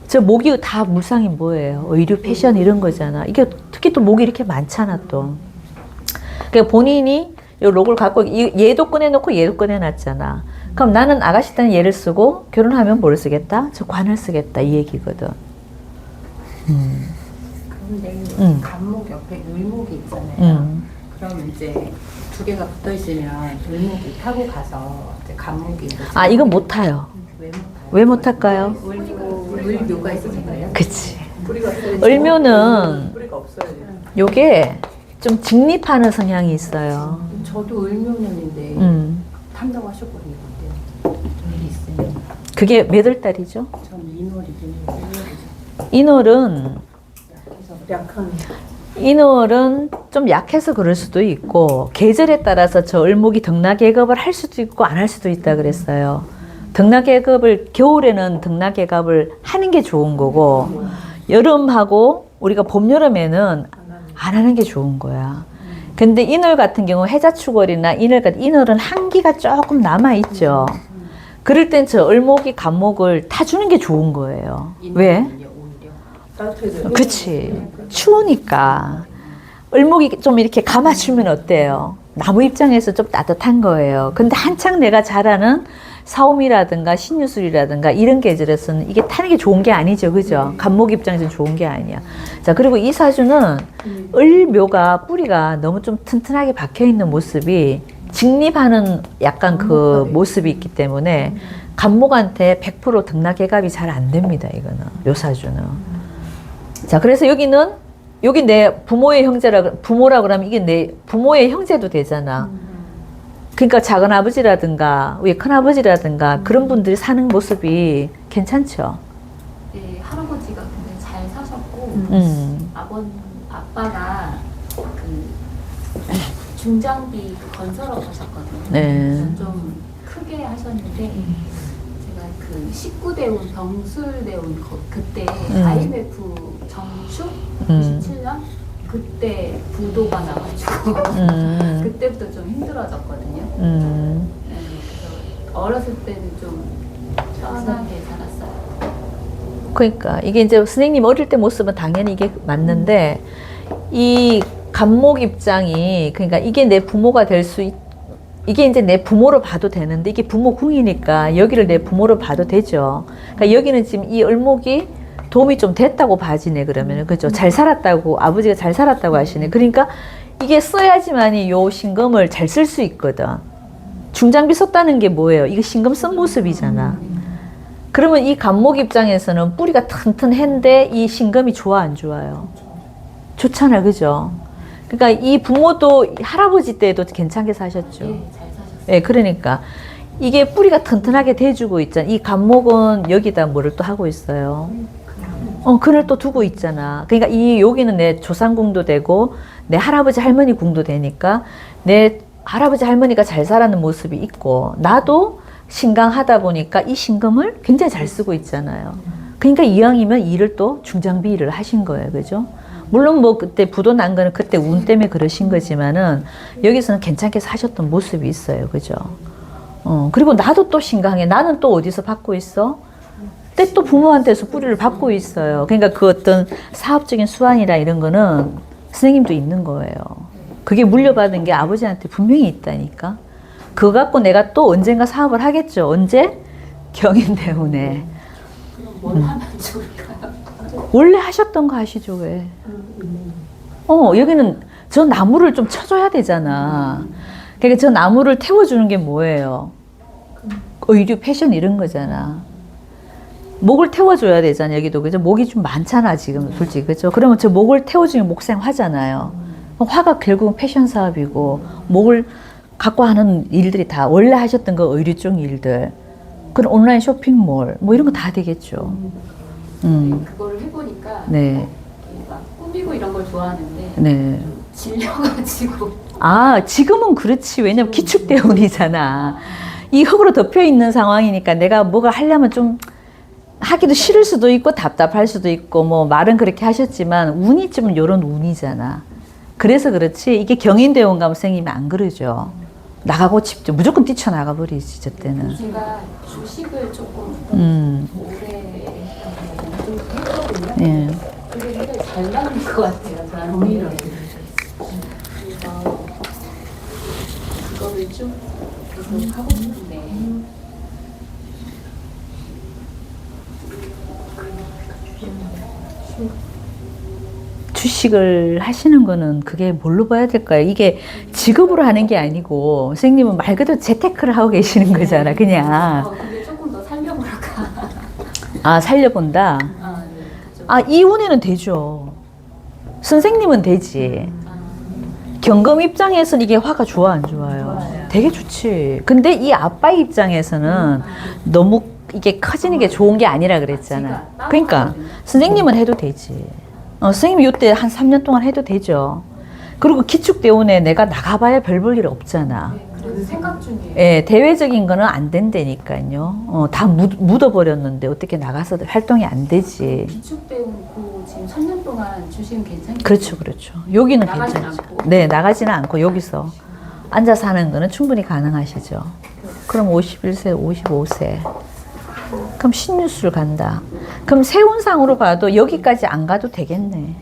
저 목이 다 물상이 뭐예요? 의류, 패션 이런 거잖아. 이게 특히 또 목이 이렇게 많잖아 또. 그러니까 본인이 이 록을 갖고 얘도 꺼내놓고 얘도 꺼내놨잖아. 그럼 나는 아가씨 때는 얘를 쓰고 결혼하면 뭘 쓰겠다? 저 관을 쓰겠다 이 얘기거든. 그런데 간목 옆에 을목이 있잖아요. 그럼 이제 두 개가 붙어 있으면 을목이 타고 가서 이제 간목이 아, 이건 못 타요. 왜 못 타요? 왜 못 탈까요? 을묘가 있어서요? 그치. 뿌리가 없어요. 을묘는 뿌리가 없어요. 요게 좀 직립하는 성향이 있어요. 저도 을묘년인데 음. 탄다고 하셨거든요. 그때 을이 있으면 그게 몇 월 달이죠? 저는 인월이거든요. 인월은 약한. 인월은 좀 약해서 그럴 수도 있고 계절에 따라서 저 을목이 등락예급을 할 수도 있고 안 할 수도 있다 그랬어요. 등락예급을 겨울에는 등락예급을 하는 게 좋은 거고 여름하고 우리가 봄 여름에는 안 하는 게 좋은 거야. 근데 인월 같은 경우 해자축월이나 인월은 한기가 조금 남아 있죠. 그럴 땐 저 을목이 간목을 타주는 게 좋은 거예요. 왜? 인월은요, 오히려. 따뜻해져요. 그치. 추우니까. 을목이 좀 이렇게 감아주면 어때요? 나무 입장에서 좀 따뜻한 거예요. 근데 한창 내가 잘하는 사오미라든가 신유술이라든가 이런 계절에서는 이게 타는 게 좋은 게 아니죠. 그죠? 간목 입장에서는 좋은 게 아니야. 자, 그리고 이 사주는 을묘가 뿌리가 너무 좀 튼튼하게 박혀 있는 모습이 직립하는 약간 그 모습이 있기 때문에 간목한테 100% 등락개갑이 잘 안 됩니다. 이거는 요 사주는. 자, 그래서 여기 내 부모의 부모라 그러면 이게 내 부모의 형제도 되잖아. 그러니까 작은 아버지라든가 위에 큰 아버지라든가 그런 분들이 사는 모습이 괜찮죠. 네, 할아버지가 근데 잘 사셨고 아빠가 그 중장비 그 건설업 하셨거든요. 네. 그래서 좀 크게 하셨는데 제가 그 19대운 병술대운 그때 IMF 정축 97년 그때 부도가 나가지고 그때부터 좀 힘들어졌거든요. 네, 그래서 어렸을 때는 좀 편하게 살았어요. 그러니까 이게 이제 선생님 어릴 때 모습은 당연히 이게 맞는데 이 간목 입장이 그러니까 이게 내 부모가 될 수 이게 이제 내 부모로 봐도 되는데 이게 부모 궁이니까 여기를 내 부모로 봐도 되죠. 그러니까 여기는 지금 이 을목이 도움이 좀 됐다고 봐지네 그러면은 그죠? 잘 살았다고 아버지가 잘 살았다고 하시네. 그러니까 이게 써야지만이 요 신금을 잘 쓸 수 있거든. 중장비 썼다는 게 뭐예요? 이거 신금 쓴 모습이잖아. 그러면 이 간목 입장에서는 뿌리가 튼튼한데 이 신금이 좋아 안 좋아요? 좋잖아, 그죠? 그러니까 이 부모도 할아버지 때도 괜찮게 사셨죠. 네, 잘 사셨어요. 예, 그러니까 이게 뿌리가 튼튼하게 대주고 있잖아. 이 간목은 여기다 뭐를 또 하고 있어요. 그늘 또 두고 있잖아. 그러니까 이 여기는 내 조상궁도 되고 내 할아버지 할머니 궁도 되니까 내 할아버지 할머니가 잘 살아는 모습이 있고 나도 신강하다 보니까 이 신금을 굉장히 잘 쓰고 있잖아요. 그러니까 이왕이면 일을 또 중장비 일을 하신 거예요. 그죠? 물론 뭐 그때 부도 난 거는 그때 운 때문에 그러신 거지만은 여기서는 괜찮게 사셨던 모습이 있어요. 그죠? 그리고 나도 또 신강해. 나는 또 어디서 받고 있어? 때 또 부모한테서 뿌리를 받고 있어요. 그러니까 그 어떤 사업적인 수완이나 이런 거는 선생님도 있는 거예요. 그게 물려받은 게 아버지한테 분명히 있다니까. 그거 갖고 내가 또 언젠가 사업을 하겠죠. 언제? 경인대운에. 그럼 뭘 하면 좋을까요? 원래 하셨던 거 하시죠, 왜? 여기는 저 나무를 좀 쳐줘야 되잖아. 그러니까 저 나무를 태워주는 게 뭐예요? 의류, 패션 이런 거잖아. 목을 태워줘야 되잖아, 여기도. 그죠? 목이 좀 많잖아, 지금, 솔직히. 그죠? 그러면 저 목을 태워주면 목생 화잖아요. 화가 결국은 패션 사업이고, 목을 갖고 하는 일들이 다 원래 하셨던 거 의류 쪽 일들. 그런 온라인 쇼핑몰, 뭐 이런 거 다 되겠죠. 그거를 해보니까 네. 막 꾸미고 이런 걸 좋아하는데 네. 질려가지고 아, 지금은 그렇지. 왜냐면 기축대운이잖아. 이 흙으로 덮여 있는 상황이니까 내가 뭐가 하려면 좀 하기도 싫을 수도 있고 답답할 수도 있고 뭐 말은 그렇게 하셨지만 운이 좀 이런 운이잖아. 그래서 그렇지 이게 경인대원 가면 선생님이 안 그러죠. 나가고 싶죠. 무조건 뛰쳐나가 버리지 저 때는. 제가 주식을 조금 오래 좀 했거든요. 예. 그게 굉장히 잘 나는 것 같아요. 저는 오히려. 그래서 그거를 좀 계속 하고 싶은데 주식을 하시는 거는 그게 뭘로 봐야 될까요? 이게 직업으로 하는 게 아니고 선생님은 말 그대로 재테크를 하고 계시는 거잖아, 그냥. 근데 조금 더 살려볼까. 아, 살려본다. 네. 아, 이 운에는 되죠. 선생님은 되지. 경금 입장에서는 이게 화가 좋아, 안 좋아요? 되게 좋지. 근데 이 아빠 입장에서는 너무 이게 커지는 게 좋은 게 아니라 그랬잖아. 그러니까 선생님은 해도 되지. 선생님이 이때 한 3년 동안 해도 되죠. 그리고 기축대운에 내가 나가봐야 별 볼 일 없잖아. 네, 그래서 생각 중이에요. 예, 대외적인 거는 안 된다니까요. 다 묻어버렸는데 어떻게 나가서 활동이 안 되지. 기축배우고 지금 3년 동안 주식은 괜찮겠죠? 그렇죠, 그렇죠. 여기는 나가진 괜찮죠. 않고. 네, 나가지는 않고 여기서 앉아서 하는 거는 충분히 가능하시죠. 그럼 51세, 55세. 그럼 신유술 간다. 그럼 세운상으로 봐도 여기까지 안 가도 되겠네.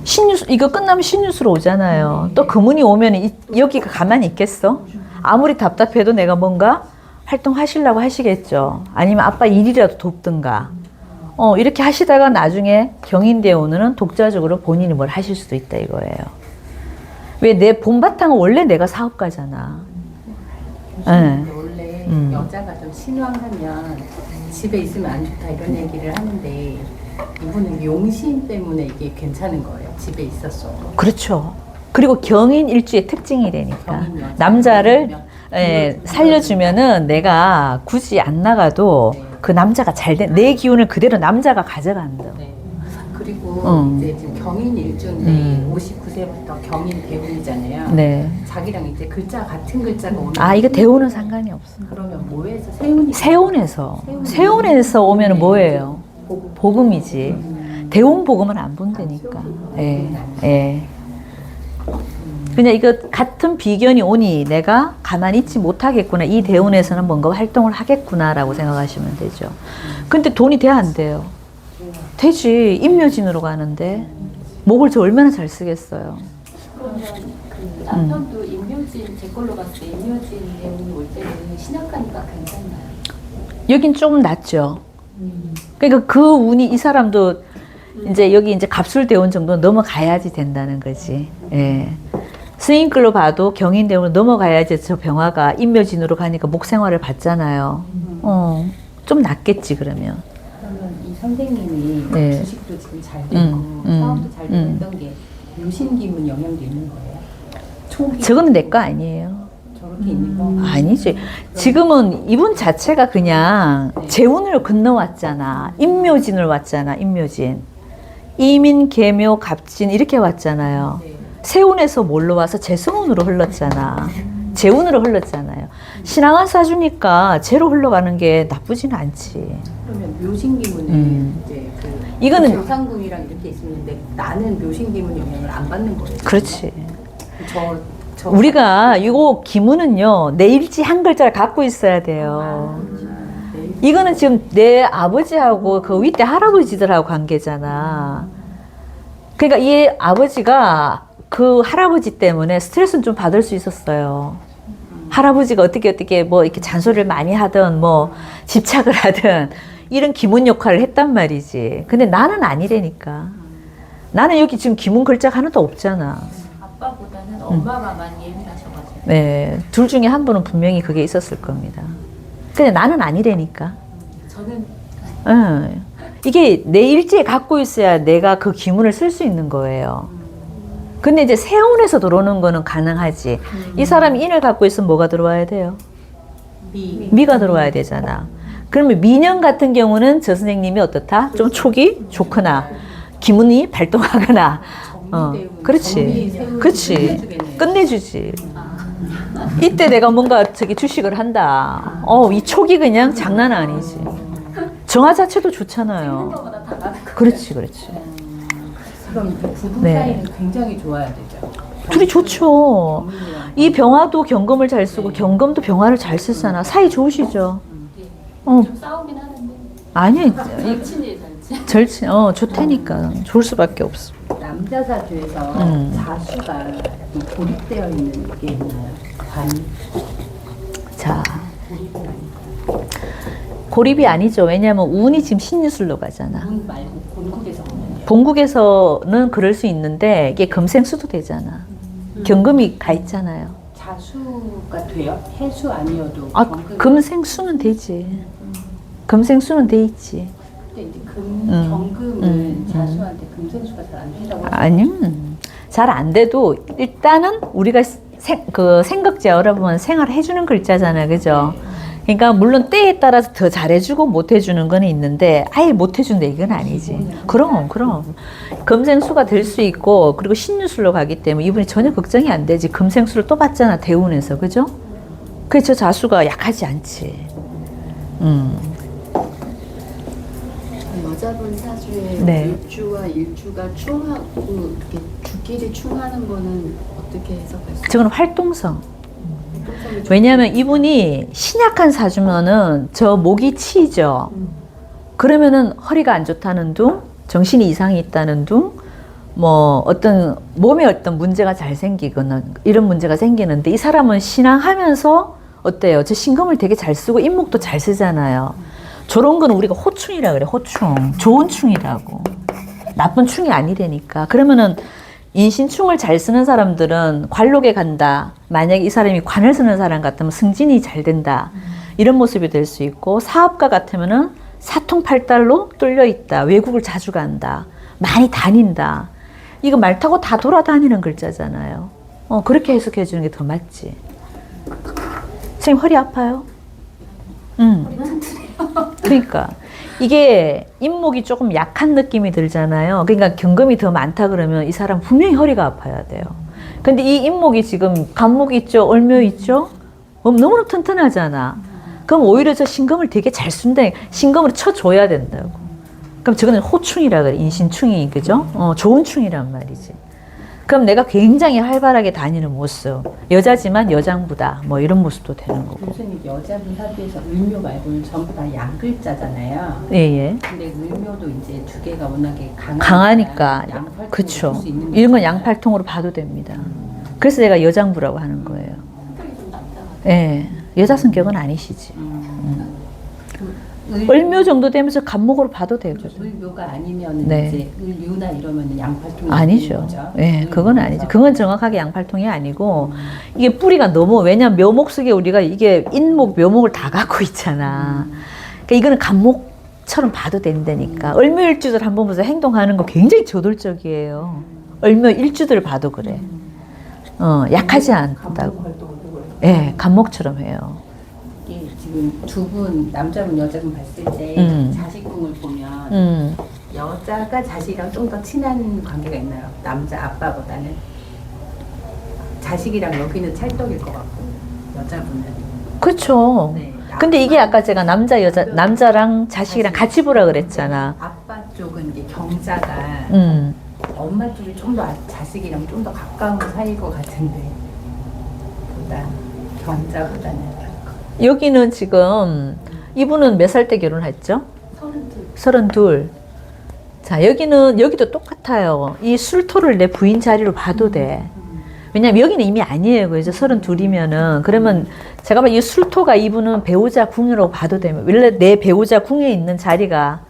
신유술, 이거 끝나면 신유술 오잖아요. 또 금운이 오면 여기가 가만히 있겠어? 아무리 답답해도 내가 뭔가 활동하시려고 하시겠죠. 아니면 아빠 일이라도 돕든가. 이렇게 하시다가 나중에 경인대원은 독자적으로 본인이 뭘 하실 수도 있다 이거예요. 왜 내 본바탕은 원래 내가 사업가잖아. 네. 원래 여자가 좀 신왕하면 집에 있으면 안 좋다 이런 얘기를 하는데 이분은 용신 때문에 이게 괜찮은 거예요. 집에 있었어. 그렇죠. 그리고 경인 일주의 특징이 되니까 경인 여자. 남자를 살려주면은 내가 굳이 안 나가도 네. 그 남자가 내 기운을 그대로 남자가 가져간다. 네. 그리고 음. 이제 지금 경인 일주인데 59세부터 경인 대운이잖아요. 네. 자기랑 이제 글자 같은 글자가 오면 이거 대우는 상관이 없어. 그러면 뭐해서 세운이 세운에서 오면은 뭐예요? 복음. 복음이지. 대운 복음은 안 본다니까. 예. 예. 그냥 이거 같은 비견이 오니 내가 가만히 있지 못하겠구나. 이 대운에서는 뭔가 활동을 하겠구나라고 생각하시면 되죠. 근데 돈이 돼야 안 돼요? 되지. 임묘진으로 가는데 목을 저 얼마나 잘 쓰겠어요. 그러면 그 남편도 임묘진 제 걸로 봤을 때 임묘진 내용이 올 때는 신약하니까 괜찮나요? 여긴 좀 낫죠. 그러니까 그 운이 이 사람도 이제 여기 이제 갑술대운 정도 넘어가야지 된다는 거지. 예. 스님글로 봐도 경인대운으로 넘어가야지 저 병화가 임묘진으로 가니까 목생활을 받잖아요. 좀 낫겠지 그러면. 그러면 이 선생님이 네. 주식도 지금 잘 되고 사업도 잘 되고 했던 게 유신기문 영향도 있는 거예요? 초기 저거는 내 거 아니에요. 저렇게 있는 거? 아니지. 지금은 이분 자체가 그냥 재운을 건너왔잖아. 임묘진을 왔잖아. 임묘진. 이민, 계묘, 갑진 이렇게 왔잖아요. 네. 세운에서 뭘로 와서 재승운으로 흘렀잖아. 재운으로 흘렀잖아요. 신앙한 사주니까 재로 흘러가는 게 나쁘진 않지. 그러면 묘신기문은 이제 그 이거는- 조상궁이랑 이렇게 있는데 나는 묘신기문 영향을 안 받는 거예요. 그렇지. 저 우리가 이거 기문은요, 내 일지 한 글자를 갖고 있어야 돼요. 네. 이거는 지금 내 아버지하고 그 윗대 할아버지들하고 관계잖아. 그러니까 이 아버지가 그 할아버지 때문에 스트레스는 좀 받을 수 있었어요. 할아버지가 어떻게 뭐 이렇게 잔소리를 많이 하든 뭐 집착을 하든 이런 기문 역할을 했단 말이지. 근데 나는 아니라니까. 나는 여기 지금 기문 글자가 하나도 없잖아. 아빠보다는 엄마가 많이 예민하셔가지고. 네, 둘 중에 한 분은 분명히 그게 있었을 겁니다. 근데 나는 아니라니까. 저는 이게 내 일지에 갖고 있어야 내가 그 기문을 쓸 수 있는 거예요. 근데 이제 세운에서 들어오는 거는 가능하지. 이 사람이 인을 갖고 있으면 뭐가 들어와야 돼요? 미가 들어와야 되잖아. 그러면 미년 같은 경우는 저 선생님이 어떻다? 좀 촉이 좋거나 기문이 발동하거나 그렇지. 그렇지. 끝내주지. 이때 내가 뭔가 저기 주식을 한다. 이 촉이 그냥 장난 아니지. 정화 자체도 좋잖아요. 거보다 다 나는 거. 그렇지. 그럼 그 부부 네. 사이는 굉장히 좋아야 되죠. 둘이 좋죠. 경금이랑 이 병화도 경금을 잘 쓰고 경금도 병화를 잘 쓰잖아. 사이 좋으시죠? 좀 싸우긴 하는데. 아니, 절친이에요, 절친. 절친, 좋다니까. 좋을 수밖에 없어. 남자 사주에서 자수가 좀 고립되어 있는 게 있나요? 관 자, 고립이 아니죠. 왜냐하면 운이 지금 신유술로 가잖아. 문 말고 본국에서 오는요. 본국에서는 그럴 수 있는데 이게 금생수도 되잖아. 경금이 가 있잖아요. 자수가 돼요? 해수 아니어도 경금. 금생수는 되지. 금생수는 돼 있지. 근데 이제 경금은 자수한테 금생수가 잘 안 된다고 아니요. 잘 안 돼도 일단은 우리가 그 생각제어라 보면 생활해주는 글자잖아요. 그죠? 그러니까 물론 때에 따라서 더 잘해주고 못해주는 건 있는데 아예 못해준다 이건 아니지. 그럼 금생수가 될 수 있고 그리고 신유술로 가기 때문에 이분이 전혀 걱정이 안 되지. 금생수를 또 받잖아 대운에서. 그죠? 그래서 저 자수가 약하지 않지. 여자분 사주에 네. 일주와 일주가 충하고 이렇게 주끼리 충하는 거는 어떻게 해석할 수 저건 활동성. 있어요? 왜냐하면 이분이 신약한 사주면은 저 목이 치이죠. 그러면은 허리가 안 좋다는 둥, 정신이 이상이 있다는 둥, 뭐 몸에 어떤 문제가 잘 생기거나 이런 문제가 생기는데 이 사람은 신앙하면서 어때요? 저 신금을 되게 잘 쓰고 인목도 잘 쓰잖아요. 저런 거는 우리가 호충이라 그래. 호충. 좋은 충이라고. 나쁜 충이 아니라니까. 그러면은 인신충을 잘 쓰는 사람들은 관록에 간다. 만약에 이 사람이 관을 쓰는 사람 같으면 승진이 잘 된다. 이런 모습이 될 수 있고, 사업가 같으면은 사통팔달로 뚫려 있다. 외국을 자주 간다. 많이 다닌다. 이거 말 타고 다 돌아다니는 글자잖아요. 그렇게 해석해 주는 게 더 맞지. 선생님 허리 아파요? 그러니까 이게 인목이 조금 약한 느낌이 들잖아요. 그러니까 경금이 더 많다 그러면 이 사람 분명히 허리가 아파야 돼요. 근데 이 인목이 지금 간목 있죠? 얼묘 있죠? 너무너무 튼튼하잖아. 그럼 오히려 저 신금을 되게 잘 쓴다. 신금으로 쳐줘야 된다고. 그럼 저거는 호충이라 그래. 인신충이, 그죠? 좋은 충이란 말이지. 그럼 내가 굉장히 활발하게 다니는 모습. 여자지만 여장부다. 뭐 이런 모습도 되는 거고. 교수님 여자분 사주에서 을묘 말고는 전부 다 양글자잖아요. 예, 예. 근데 을묘도 이제 두 개가 워낙에 강하니까. 양팔통으로 그쵸. 볼수 있는 이런 건 거잖아요. 양팔통으로 봐도 됩니다. 그래서 내가 여장부라고 하는 거예요. 성격이 좀 남자. 예. 여자 성격은 아니시지. 을묘 정도 되면서 간목으로 봐도 되고. 을묘가 아니면 네. 이제 을유나 이러면 양팔통이 아니죠. 거죠? 예, 그건 아니죠. 그건 정확하게 양팔통이 아니고, 이게 뿌리가 너무, 왜냐면 묘목 속에 우리가 이게 인목, 묘목을 다 갖고 있잖아. 그러니까 이거는 간목처럼 봐도 된다니까. 을묘 일주들 한번 보세요. 행동하는 거 굉장히 저돌적이에요. 을묘 일주들 봐도 그래. 약하지 않다고. 활동을 하고 예, 간목처럼 해요. 이게 지금 두 분 남자분 여자분 봤을 때 자식궁을 보면 여자가 자식이랑 좀 더 친한 관계가 있나요? 남자 아빠보다는 자식이랑 여기는 찰떡일 것 같고 여자분은 그렇죠. 네. 근데 이게 아까 제가 남자, 여자, 남자랑 자식이랑 같이 보라 그랬잖아. 아빠 쪽은 이게 경자가 엄마 쪽이 좀 더 자식이랑 좀 더 가까운 사이일 것 같은데 보다 경자보다는 여기는 지금 이분은 몇 살 때 결혼했죠? 32. 자, 여기도 똑같아요. 이 술토를 내 부인 자리로 봐도 돼. 왜냐면 여기는 이미 아니에요. 그래서 32이면은 그러면 제가 이 술토가 이분은 배우자 궁이라고 봐도 되면 원래 내 배우자 궁에 있는 자리가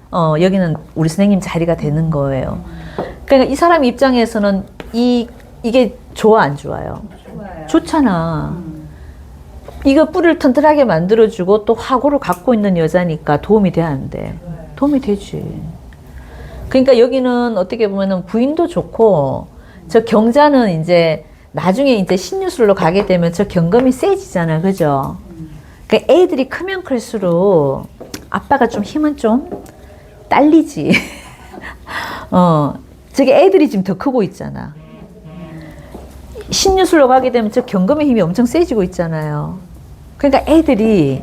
여기는 우리 선생님 자리가 되는 거예요. 그러니까 이 사람 입장에서는 이게 좋아 안 좋아요? 좋아요. 좋잖아. 이거 뿌리를 튼튼하게 만들어주고 또 화고를 갖고 있는 여자니까 도움이 돼, 안 돼? 도움이 되지. 그러니까 여기는 어떻게 보면은 부인도 좋고, 저 경자는 이제 나중에 이제 신유술로 가게 되면 저 경금이 세지잖아, 그죠? 그러니까 애들이 크면 클수록 아빠가 좀 힘은 좀 딸리지. 저게 애들이 지금 더 크고 있잖아. 신유술로 가게 되면 저 경금의 힘이 엄청 세지고 있잖아요. 그러니까 애들이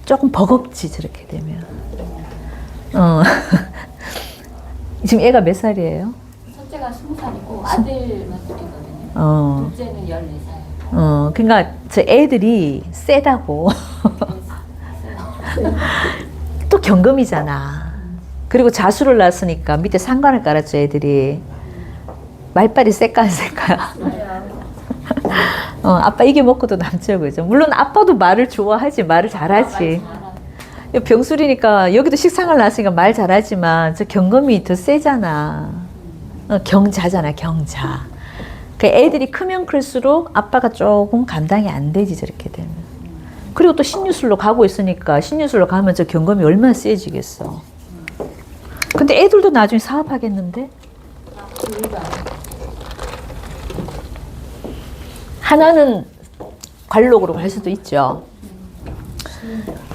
조금 버겁지, 저렇게 되면. 지금 애가 몇 살이에요? 첫째가 20살이고 아들만 둘이거든요. 둘째는 14살. 그러니까 저 애들이 세다고. 또 경금이잖아. 그리고 자수를 낳았으니까 밑에 상관을 깔았죠, 애들이. 말빨이 셀까 안 셀까? 아빠 이게 먹고도 남죠, 그죠? 물론 아빠도 말을 좋아하지, 말을 잘하지. 병술이니까 여기도 식상을 낳았으니까 말 잘하지만 저 경금이 더 세잖아. 경자잖아, 경자. 그 애들이 크면 클수록 아빠가 조금 감당이 안 되지, 저렇게 되면. 그리고 또 신유술로 가고 있으니까 신유술로 가면 저 경금이 얼마나 세지겠어. 근데 애들도 나중에 사업하겠는데? 하나는 관록으로 갈 수도 있죠.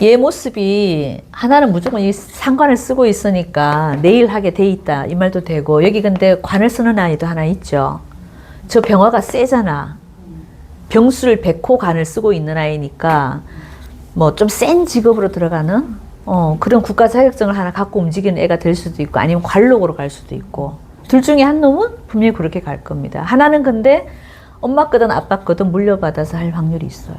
얘 모습이 하나는 무조건 이 상관을 쓰고 있으니까 내일 하게 돼 있다 이 말도 되고, 여기 근데 관을 쓰는 아이도 하나 있죠. 저 병화가 세잖아. 병술 백호 관을 쓰고 있는 아이니까 뭐 좀 센 직업으로 들어가는 그런 국가 자격증을 하나 갖고 움직이는 애가 될 수도 있고, 아니면 관록으로 갈 수도 있고, 둘 중에 한 놈은 분명히 그렇게 갈 겁니다. 하나는 근데 엄마 거든 아빠 거든 물려받아서 할 확률이 있어요.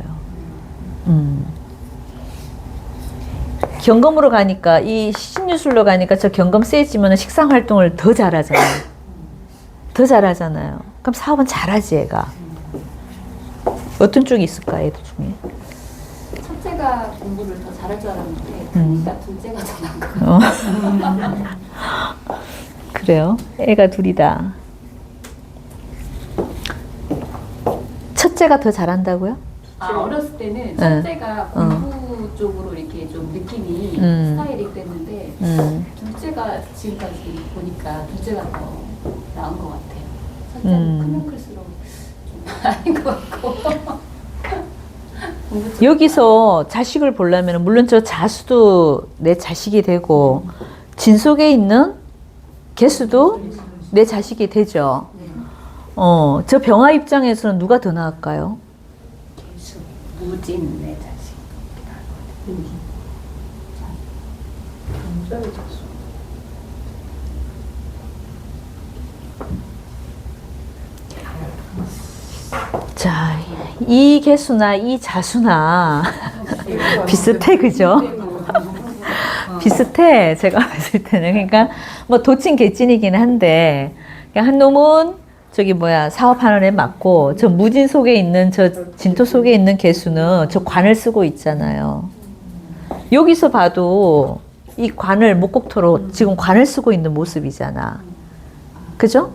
경금으로 가니까, 이 신유술로 가니까 저 경금 세지면 식상 활동을 더 잘하잖아요. 더 잘하잖아요. 그럼 사업은 잘하지, 얘가. 어떤 쪽이 있을까, 애들 중에? 첫째가 공부를 더 잘할 줄 알았는데 음. 그러니까 둘째가 더 나은 것 같아요. 그래요? 애가 둘이다. 첫째가 더 잘한다고요? 어렸을 때는 첫째가 공부 쪽으로 이렇게 좀 느낌이 스타일이 됐는데 둘째가 지금까지 보니까 둘째가 더 나은 것 같아요. 첫째는 크면 클수록 좀 아닌 것 같고. 공부 쪽- 여기서 자식을 보려면 물론 저 자수도 내 자식이 되고 진 속에 있는 개수도 내 자식이 되죠. 저 병화 입장에서는 누가 더 나을까요? 개수, 무진 내 자식. 남자의 자수. 자, 이 개수나 이 자수나 비슷해, 그죠? 비슷해, 제가 봤을 때는. 그러니까, 뭐, 도찐 개찐이긴 한데, 그러니까 한 놈은 저기 뭐야, 사업하는 애 맞고, 저 무진 속에 있는, 저 진토 속에 있는 개수는 저 관을 쓰고 있잖아요. 여기서 봐도 이 관을 목곡토로 지금 관을 쓰고 있는 모습이잖아. 그죠?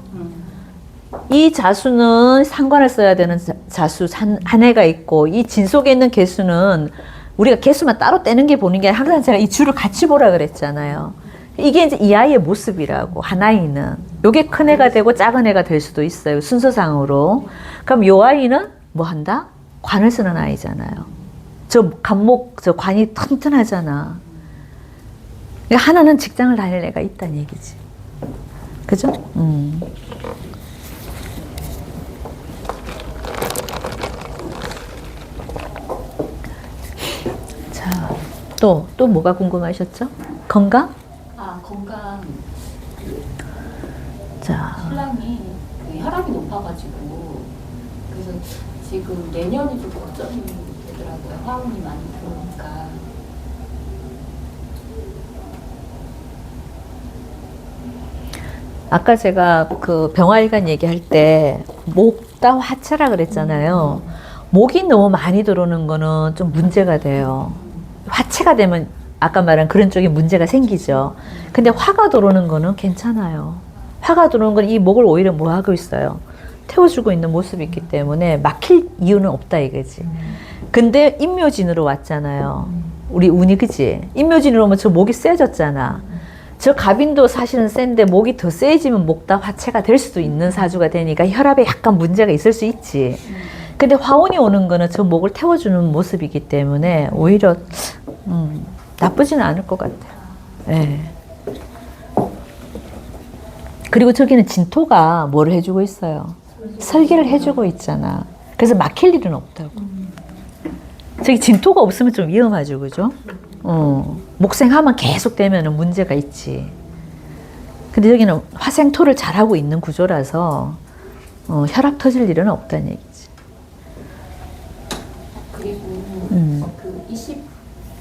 이 자수는 상관을 써야 되는 자수 한 해가 있고, 이 진 속에 있는 개수는 우리가 개수만 따로 떼는 게 보는 게 아니라 항상 제가 이 줄을 같이 보라 그랬잖아요. 이게 이제 이 아이의 모습이라고, 한 아이는. 요게 큰 애가 되고 작은 애가 될 수도 있어요, 순서상으로. 그럼 요 아이는 뭐 한다? 관을 쓰는 아이잖아요. 저 간목, 저 관이 튼튼하잖아. 그러니까 하나는 직장을 다닐 애가 있다는 얘기지. 그죠? 자, 또 뭐가 궁금하셨죠? 건강? 건강. 자, 신랑이 그 혈압이 높아가지고 그래서 지금 내년이 좀 걱정이 되더라고요. 화운이 많이 들어오니까. 아까 제가 그 병화일간 얘기할 때 목다 화채라 그랬잖아요. 목이 너무 많이 들어오는 거는 좀 문제가 돼요. 화채가 되면 아까 말한 그런 쪽에 문제가 생기죠. 근데 화가 들어오는 거는 괜찮아요. 화가 들어오는 건 이 목을 오히려 뭐 하고 있어요? 태워주고 있는 모습이 있기 때문에 막힐 이유는 없다 이거지. 근데 임묘진으로 왔잖아요. 우리 운이, 그지? 임묘진으로 오면 저 목이 세졌잖아. 저 갑인도 사실은 센데 목이 더 세지면 목다 화채가 될 수도 있는 사주가 되니까 혈압에 약간 문제가 있을 수 있지. 근데 화운이 오는 거는 저 목을 태워주는 모습이기 때문에 오히려 나쁘지는 않을 것 같아요. 네. 그리고 저기는 진토가 뭐를 해주고 있어요? 설계를 해주고 있잖아. 그래서 막힐 일은 없다고. 저기 진토가 없으면 좀 위험하죠, 그죠? 목생하면 계속 되면 문제가 있지. 근데 여기는 화생토를 잘하고 있는 구조라서 혈압 터질 일은 없다는 얘기지. 그리고 그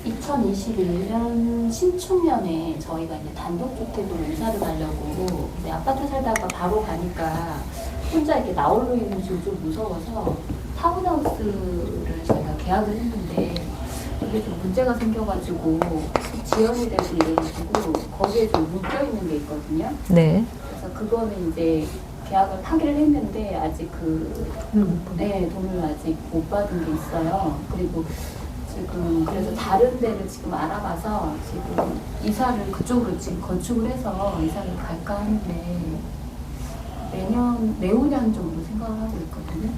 2021년 신축년에 저희가 이제 단독주택으로 이사를 가려고, 근데 아파트 살다가 바로 가니까 혼자 이렇게 나홀로 있는 지 좀 무서워서 타운하우스를 저희가 계약을 했는데 이게 좀 문제가 생겨가지고 지연이 되고 이래가지고 거기에 좀 묶여 있는 게 있거든요. 네. 그래서 그거는 이제 계약을 하기를 했는데 아직 돈을 아직 못 받은 게 있어요. 그리고 지금 그래서 다른 데를 지금 알아봐서 지금 이사를 그쪽으로 지금 건축을 해서 이사를 갈까 하는데 내후년 정도 생각을 하고 있거든요.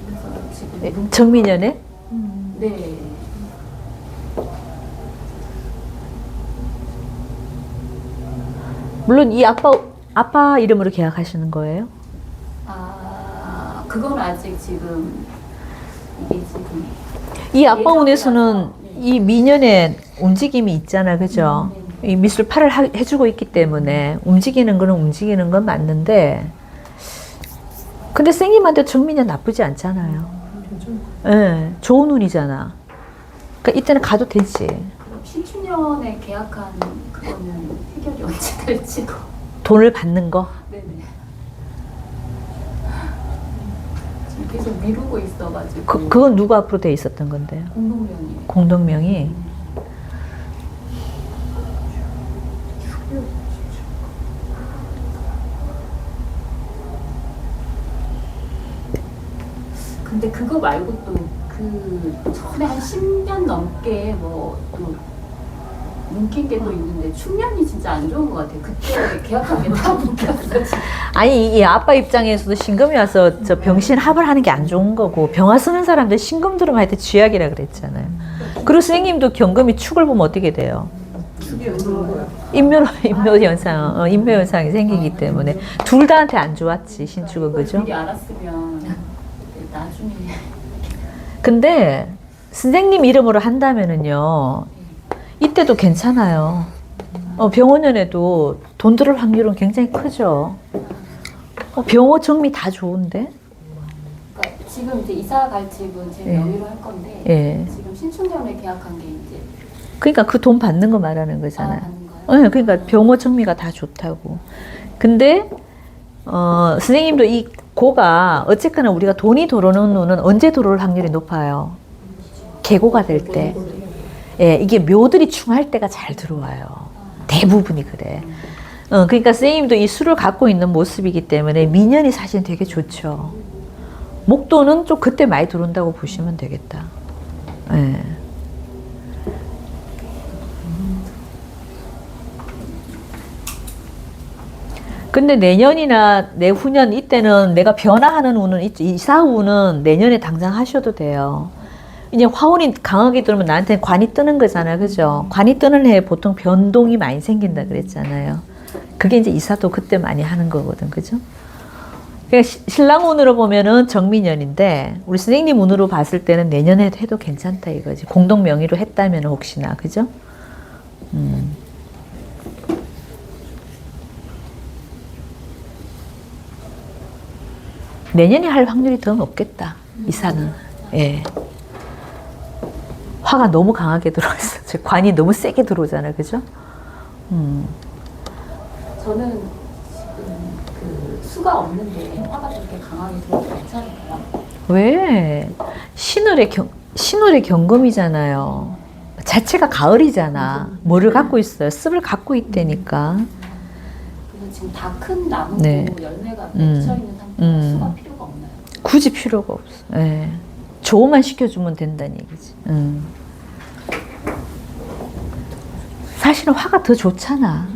그래서 지금 정민연에? 네. 물론 이 아빠 이름으로 계약하시는 거예요? 그건 아직 지금 이게 지금 이 아빠 운에서는 이 미년에 움직임이 있잖아, 그죠? 이 미술 팔을 해주고 있기 때문에 움직이는 건 맞는데, 근데 생님한테 정민년 나쁘지 않잖아요. 예, 좋은 운이잖아. 그러니까 이때는 가도 되지. 그럼 신축년에 계약한 그거는 해결이 언제 될지도. 돈을 받는 거. 네네. 지금 계속 미루고 있어가지고 그건 누구 앞으로 돼 있었던 건데요? 공동명이 공동명이. 근데 그거 말고 또 그 전에 한 10년 넘게 뭐 또 뭉킨 게 또 있는데 충년이 진짜 안 좋은 것 같아요. 그때 계약한 게 다 뭉켰어. 진짜. 아니 이 아빠 입장에서도 신금이 와서 저 병신 합을 하는 게 안 좋은 거고 병화 쓰는 사람들 신금 들으면 하여튼 쥐약이라 그랬잖아요. 그리고 선생님도 경금이 축을 보면 어떻게 돼요? 축이 오는 거야. 인묘 현상이 생기기 때문에 둘 다한테 안 좋았지 신축은 그죠? 미리 알았으면 나중에 근데 선생님 이름으로 한다면은요 이때도 괜찮아요. 병원연에도 돈 들을 확률은 굉장히 크죠. 병호 정미 다 좋은데. 그러니까 지금 이제 이사 갈 집은 제 예. 명의로 할 건데 예. 지금 신축년에 계약한 게 이제 그러니까 그 돈 받는 거 말하는 거잖아요. 받는 거예요? 네, 그러니까 병호 정미가 다 좋다고. 근데 선생님도 이 고가 어쨌거나 우리가 돈이 들어오는 눈은 언제 들어올 확률이 높아요? 계고가 될 때. 예, 이게 묘들이 충할 때가 잘 들어와요. 대부분이 그래. 그러니까 선생님도 이 수를 갖고 있는 모습이기 때문에 민연이 사실 되게 좋죠. 목도는 좀 그때 많이 들어온다고 보시면 되겠다. 예. 근데 내년이나 내후년 이때는 내가 변화하는 운은 있죠. 이사운은 내년에 당장 하셔도 돼요. 이제 화운이 강하게 들으면 나한테 관이 뜨는 거잖아요. 그죠? 관이 뜨는 해에 보통 변동이 많이 생긴다 그랬잖아요. 그게 이제 이사도 그때 많이 하는 거거든. 그죠? 그러니까 신랑 운으로 보면은 정민년인데 우리 선생님 운으로 봤을 때는 내년에 해도 괜찮다 이거지. 공동 명의로 했다면 혹시나. 그죠? 내년에 할 확률이 더 높겠다. 이사는. 예. 화가 너무 강하게 들어왔어. 관이 너무 세게 들어오잖아요. 그죠? 저는 지금 그 수가 없는데 화가 그렇게 강하게 들어도 괜찮을까요? 왜? 신월의 경금이잖아요. 자체가 가을이잖아. 뭐를 갖고 있어요? 습을 갖고 있다니까. 그래서 지금 다 큰 나무도 네. 열매가 맺혀 있는 상태라 수가 필요가 없나요? 굳이 필요가 없어. 예. 조언만 시켜주면 된다는 얘기지. 사실은 화가 더 좋잖아.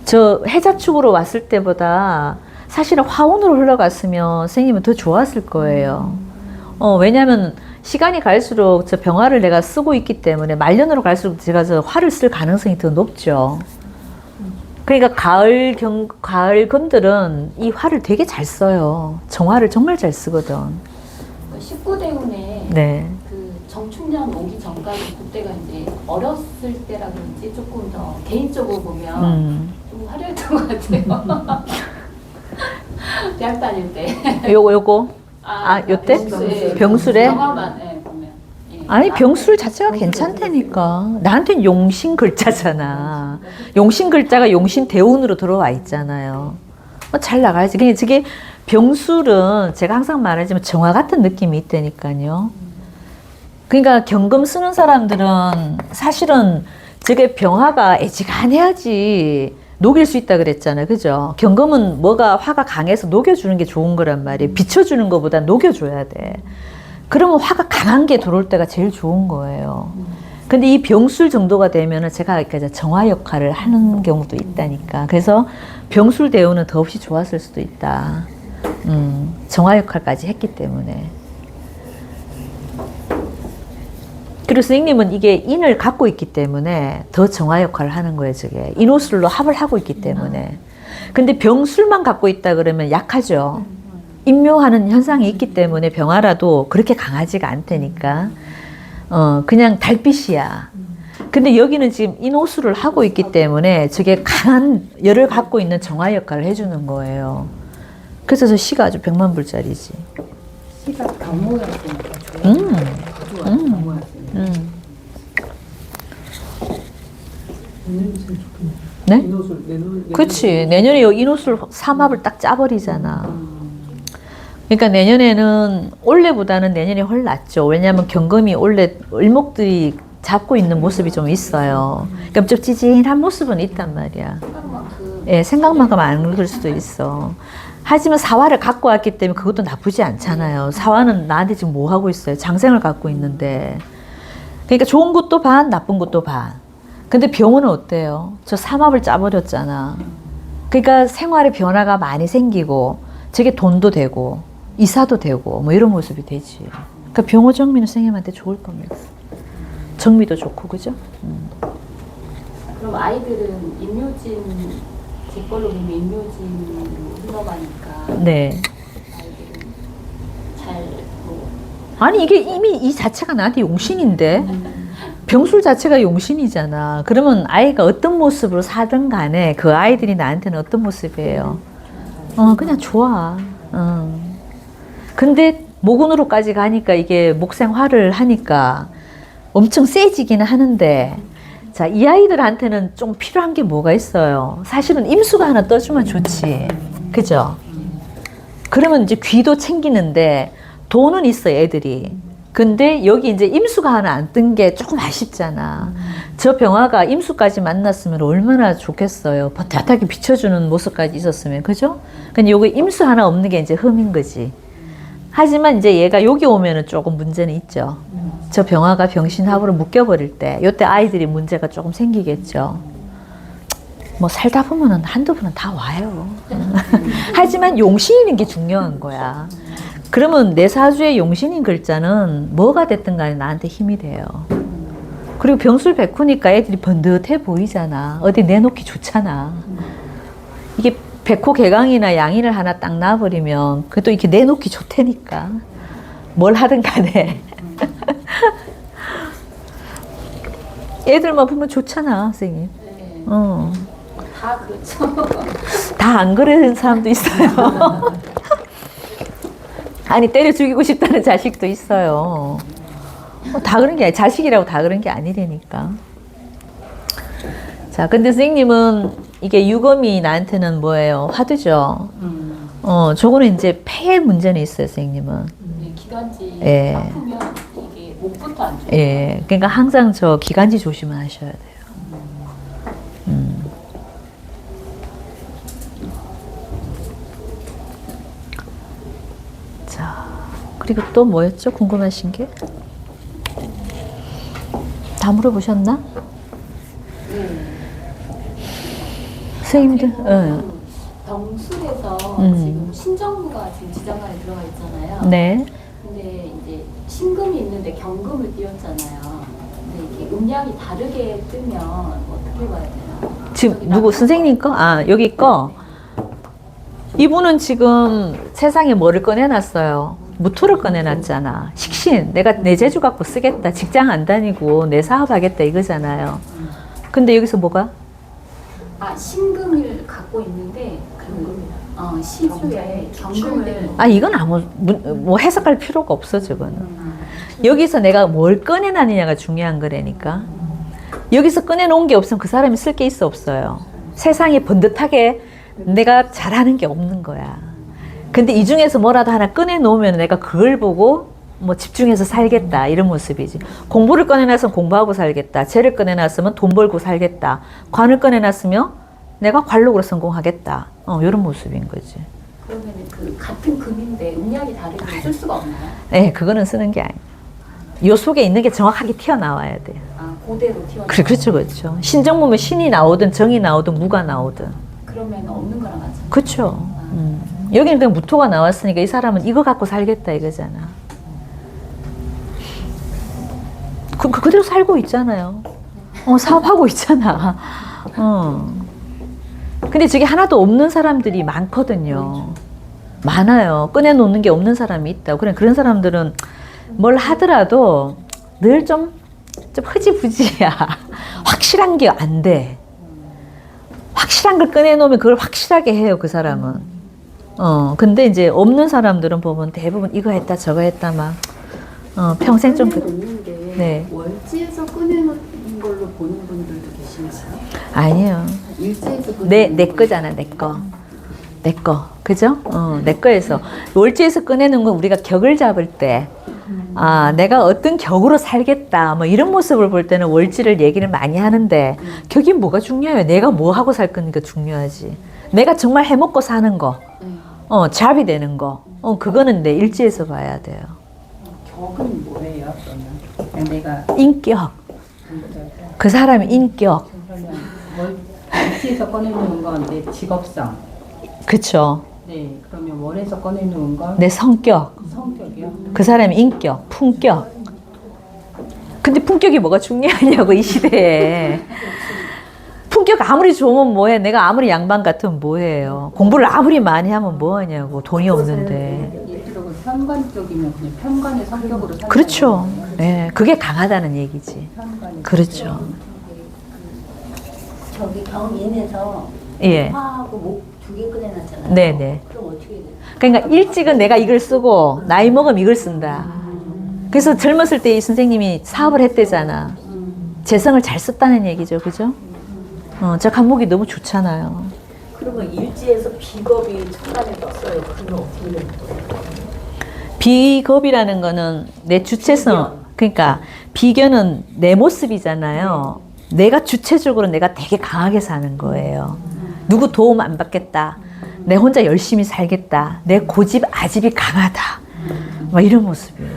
저 해자축으로 왔을 때보다 사실은 화운으로 흘러갔으면 선생님은 더 좋았을 거예요. 왜냐면 시간이 갈수록 저 병화를 내가 쓰고 있기 때문에 말년으로 갈수록 제가 저 화를 쓸 가능성이 더 높죠. 그러니까 가을 건들은 이 화를 되게 잘 써요. 정화를 정말 잘 쓰거든. 19대운에 네. 그 정축년 오기 전까지 그때가 이제 어렸을 때라 그런지 조금 더 개인적으로 보면 좀 화려했던 것 같아요. 대학 다닐 때. 요거. 요때? 병술에? 영화만 보면. 예. 아니 병술 자체가 괜찮다니까. 나한테는 용신 글자잖아. 용신 글자가 용신 대운으로 들어와 있잖아요. 잘 나가야지. 그냥 저게 병술은 제가 항상 말하지만 정화 같은 느낌이 있다니까요. 그러니까 경금 쓰는 사람들은 사실은 저게 병화가 애지간해야지 녹일 수 있다 그랬잖아요. 그죠? 경금은 뭐가 화가 강해서 녹여주는 게 좋은 거란 말이에요. 비춰주는 것보다 녹여줘야 돼. 그러면 화가 강한 게 들어올 때가 제일 좋은 거예요. 근데 이 병술 정도가 되면은 제가 정화 역할을 하는 경우도 있다니까. 그래서 병술 대우는 더없이 좋았을 수도 있다. 정화 역할까지 했기 때문에. 그리고 선생님은 이게 인을 갖고 있기 때문에 더 정화 역할을 하는 거예요, 저게. 인호술로 합을 하고 있기 때문에. 근데 병술만 갖고 있다 그러면 약하죠. 인묘하는 현상이 있기 때문에 병화라도 그렇게 강하지가 않다니까. 그냥 달빛이야. 근데 여기는 지금 인호술을 하고 있기 때문에 저게 강한 열을 갖고 있는 정화 역할을 해주는 거예요. 그래서 저 시가 아주 백만불짜리지. 시가 경모였으니까 좋아요. 네? 인호술 내년 그치. 내년에 인호술 삼합을 딱 짜버리잖아. 그러니까 내년에는 올해보다는 내년이 훨 낫죠. 왜냐하면 경금이 올해 을목들이 잡고 있는 모습이 좀 있어요. 그러니까 좀 찌질한 모습은 있단 말이야. 생각만큼 예, 생각만큼 안 그럴 수도 있어. 하지만 사화를 갖고 왔기 때문에 그것도 나쁘지 않잖아요. 사화는 나한테 지금 뭐 하고 있어요? 장생을 갖고 있는데. 그러니까 좋은 것도 반, 나쁜 것도 반. 근데 병원은 어때요? 저 삼합을 짜버렸잖아. 그러니까 생활의 변화가 많이 생기고 저게 돈도 되고 이사도 되고 뭐 이런 모습이 되지. 그러니까 병호 정미는 선생님한테 좋을 겁니다. 정미도 좋고 그죠? 그럼 아이들은 임묘진 제 걸로 보면 임묘진으로 흘러가니까 네. 아이들은 잘뭐 아니 이게 이미 이 자체가 나한테 용신인데 병술 자체가 용신이잖아. 그러면 아이가 어떤 모습으로 사든 간에 그 아이들이 나한테는 어떤 모습이에요? 그냥 좋아. 근데 목운으로까지 가니까 이게 목생화를 하니까 엄청 세지기는 하는데 자, 이 아이들한테는 좀 필요한 게 뭐가 있어요? 사실은 임수가 하나 떠주면 좋지. 그죠? 그러면 이제 귀도 챙기는데 돈은 있어, 애들이. 근데 여기 이제 임수가 하나 안 뜬 게 조금 아쉽잖아. 저 병화가 임수까지 만났으면 얼마나 좋겠어요. 버젓하게 비춰주는 모습까지 있었으면. 그죠? 근데 여기 임수 하나 없는 게 이제 흠인 거지. 하지만 이제 얘가 여기 오면은 조금 문제는 있죠. 저 병화가 병신합으로 묶여버릴 때, 요때 아이들이 문제가 조금 생기겠죠. 뭐 살다 보면은 한두 번은 다 와요. 하지만 용신인 게 중요한 거야. 그러면 내 사주의 용신인 글자는 뭐가 됐든 간에 나한테 힘이 돼요. 그리고 병술 백호니까 애들이 번듯해 보이잖아. 어디 내놓기 좋잖아. 이게 백호 개강이나 양인을 하나 딱 놔버리면 그래도 이렇게 내놓기 좋다니까. 뭘 하든 간에. 애들만 보면 좋잖아, 선생님. 네. 다 그렇죠. 다 안 그러는 사람도 있어요. 아니 때려 죽이고 싶다는 자식도 있어요. 다 그런 게 아니, 자식이라고 다 그런 게 아니라니까. 자, 근데 선생님은 이게 유검이 나한테는 뭐예요? 화두죠. 저거는 이제 폐의 문제는 있어요, 선생님은. 네, 기관지 예. 아프면 이게 목부터 안 좋아요. 예, 그러니까 항상 저 기관지 조심을 하셔야 돼요. 자, 그리고 또 뭐였죠? 궁금하신 게? 다 물어보셨나? 선생님들, 병술에서 음. 지금 신정부가 지금 지장간에 들어가 있잖아요. 네. 근데 이제 신금이 있는데 경금을 띄웠잖아요. 근데 이게 음양이 다르게 뜨면 어떻게 봐야 되나? 지금 누구 선생님 거? 아, 여기 거. 이분은 지금 세상에 뭐를 꺼내놨어요? 무토를 꺼내놨잖아. 식신. 내가 내 재주 갖고 쓰겠다. 직장 안 다니고 내 사업하겠다 이거잖아요. 근데 여기서 뭐가? 아, 신금을 갖고 있는데 시주에 경금을 아, 이건 뭐 해석할 필요가 없어, 저거는. 여기서 내가 뭘 꺼내놨느냐가 중요한 거라니까. 여기서 꺼내놓은 게 없으면 그 사람이 쓸 게 있어, 없어요. 세상에 번듯하게 내가 잘하는 게 없는 거야. 근데 이 중에서 뭐라도 하나 꺼내놓으면 내가 그걸 보고 뭐 집중해서 살겠다, 이런 모습이지. 공부를 꺼내놨으면 공부하고 살겠다. 재를 꺼내놨으면 돈 벌고 살겠다. 관을 꺼내놨으면 내가 관록으로 성공하겠다. 이런 모습인 거지. 그러면 그 같은 금인데 음양이 다르게 쓸 수가 없나요? 네, 그거는 쓰는 게 아니에요. 요 속에 있는 게 정확하게 튀어나와야 돼요. 아, 그대로 튀어나와. 그렇죠, 그렇죠. 신정 보면 신이 나오든 정이 나오든 무가 나오든. 그러면 없는 거랑 맞잖아요. 그렇죠. 여기는 그냥 무토가 나왔으니까 이 사람은 이거 갖고 살겠다 이거잖아. 그대로 살고 있잖아요. 사업하고 있잖아. 근데 저게 하나도 없는 사람들이 많거든요. 많아요. 꺼내놓는 게 없는 사람이 있다. 그런 사람들은 뭘 하더라도 늘 좀 흐지부지야. 확실한 게 안 돼. 확실한 걸 꺼내놓으면 그걸 확실하게 해요, 그 사람은. 근데 이제 없는 사람들은 보면 대부분 이거 했다, 저거 했다, 막, 평생 좀. 꺼내놓는데 네. 월지에서 꺼내놓는 걸로 보는 분들도 계시나요? 아니에요. 일지에서 내 거잖아, 내 거. 내 거. 그죠? 내 거에서. 월지에서 꺼내는 건 우리가 격을 잡을 때, 아, 내가 어떤 격으로 살겠다. 뭐 이런 모습을 볼 때는 월지를 얘기를 많이 하는데, 격이 뭐가 중요해요? 내가 뭐 하고 살 거니까 중요하지. 내가 정말 해먹고 사는 거, 잡이 되는 거, 그거는 내 일지에서 봐야 돼요. 격은 뭐예요? 그러면 그냥 내가 인격. 그 사람의 인격. 그러면 월지에서 꺼내놓은 건 내 직업성. 그쵸. 네. 그러면 월에서 꺼내놓은 건 내 성격. 성격이요. 그 사람의 인격, 품격. 근데 품격이 뭐가 중요하냐고, 이 시대에. 품격 아무리 좋으면 뭐해? 내가 아무리 양반 같으면 뭐해요? 공부를 아무리 많이 하면 뭐하냐고, 돈이 없는데. 예를 들어 편관적이면 그냥 편관의 성격으로 산다는 그렇죠. 거예요. 예, 그게 강하다는 얘기지. 편관의 그렇죠. 저기 경인에서 예. 화하고 목 두 개 꺼내놨잖아요. 네네. 그럼 어떻게 돼요? 그러니까 일찍은 내가 이걸 쓰고, 나이 먹으면 이걸 쓴다. 그래서 젊었을 때 이 선생님이 사업을 했대잖아. 재성을 잘 썼다는 얘기죠. 그죠? 저 간목이 너무 좋잖아요. 그러면 일지에서 비겁이 천간에 떴어요. 그러면 어떻게 돼요? 비겁이라는 거는 내 주체성, 그러니까 비견은 내 모습이잖아요. 내가 주체적으로 내가 되게 강하게 사는 거예요. 누구 도움 안 받겠다. 내 혼자 열심히 살겠다. 내 고집, 아집이 강하다. 막 이런 모습이에요.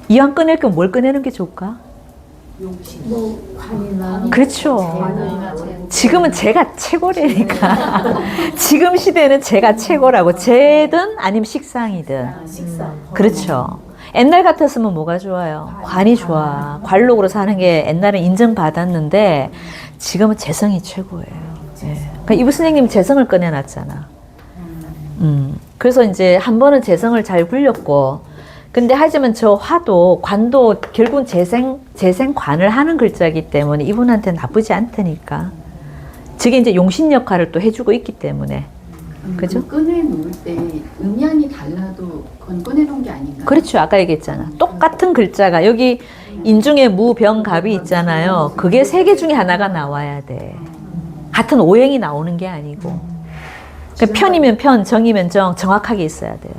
이왕 꺼낼 거면 뭘 꺼내는 게 좋을까? 뭐 관이나 그렇죠. 지금은 제가 최고라니까. 지금 시대는 제가 최고라고. 재든 아니면 식상이든. 식사. 그렇죠. 옛날 같았으면 뭐가 좋아요? 관이 좋아. 관록으로 사는 게 옛날엔 인정받았는데 지금은 재성이 최고예요. 예. 그러니까 이부 선생님이 재성을 꺼내놨잖아. 그래서 이제 한 번은 재성을 잘 굴렸고, 근데 하지만 저 화도, 관도 결국은 재생관을 하는 글자이기 때문에 이분한테 나쁘지 않다니까. 저게 이제 용신 역할을 또 해주고 있기 때문에. 그죠? 꺼내놓을 때 음양이 달라도 그건 꺼내놓은 게 아닌가? 그렇죠. 아까 얘기했잖아. 똑같은 글자가 여기 인중에 무, 병, 갑이 있잖아요. 그게 세 개 중에 하나가 나와야 돼. 같은 오행이 나오는 게 아니고. 그러니까 편이면 편, 정이면 정, 정확하게 있어야 돼요.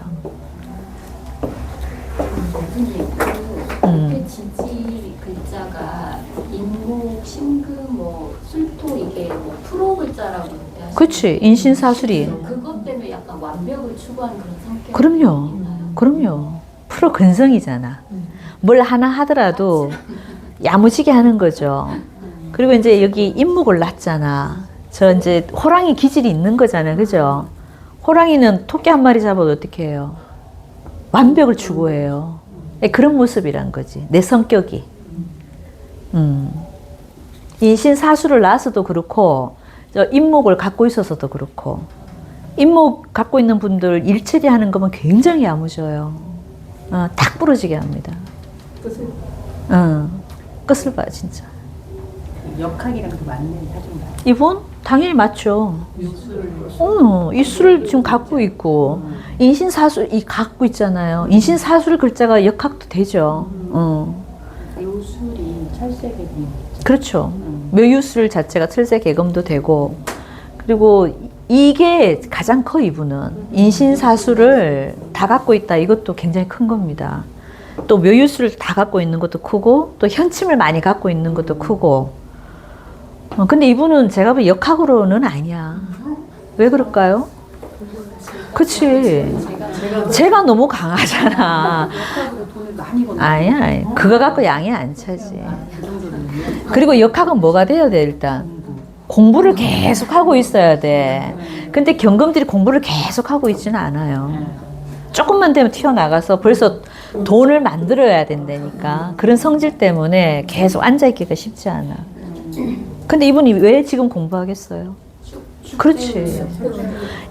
그 지지 글자가 인목, 신금, 뭐 술토 이게 뭐 프로 글자라고 그때 하시는 그치. 인신사술이. 그것 때문에 약간 완벽을 추구하는 그런 성격. 그럼요. 그럼요. 프로 근성이잖아. 뭘 하나 하더라도 야무지게 하는 거죠. 그리고 이제 여기 인목을 놨잖아. 저 이제 호랑이 기질이 있는 거잖아요. 그죠? 호랑이는 토끼 한 마리 잡아도 어떻게 해요? 완벽을 추구해요. 그런 모습이란 거지. 내 성격이. 인신사수를 낳아서도 그렇고, 저 인목을 갖고 있어서도 그렇고, 인목 갖고 있는 분들 일처리 하는 거면 굉장히 야무져요. 탁 부러지게 합니다. 끝을 봐, 진짜. 역학이랑 그 맞는 사주인가요? 이분? 당연히 맞죠. 이수를 지금 갖고 있고, 인신사수, 갖고 있잖아요. 인신사술 글자가 역학도 되죠. 요술이 철새개금. 그렇죠. 묘유술 자체가 철새개금도 되고, 그리고 이게 가장 커, 이분은. 인신사수를 다 갖고 있다. 이것도 굉장히 큰 겁니다. 또 묘유술을 다 갖고 있는 것도 크고, 또 현침을 많이 갖고 있는 것도 크고. 근데 이분은 제가 보기엔 역학으로는 아니야. 왜 그럴까요? 그치. 제가 너무 강하잖아. 역학으로 돈을 많이 버는. 아니야. 그거 갖고 양이 안 차지. 그리고 역학은 뭐가 돼야 돼, 일단? 공부를 계속 하고 있어야 돼. 근데 경금들이 공부를 계속 하고 있지는 않아요. 조금만 되면 튀어나가서 벌써 돈을 만들어야 된다니까. 그런 성질 때문에 계속 앉아있기가 쉽지 않아. 근데 이분이 왜 지금 공부하겠어요? 그렇지.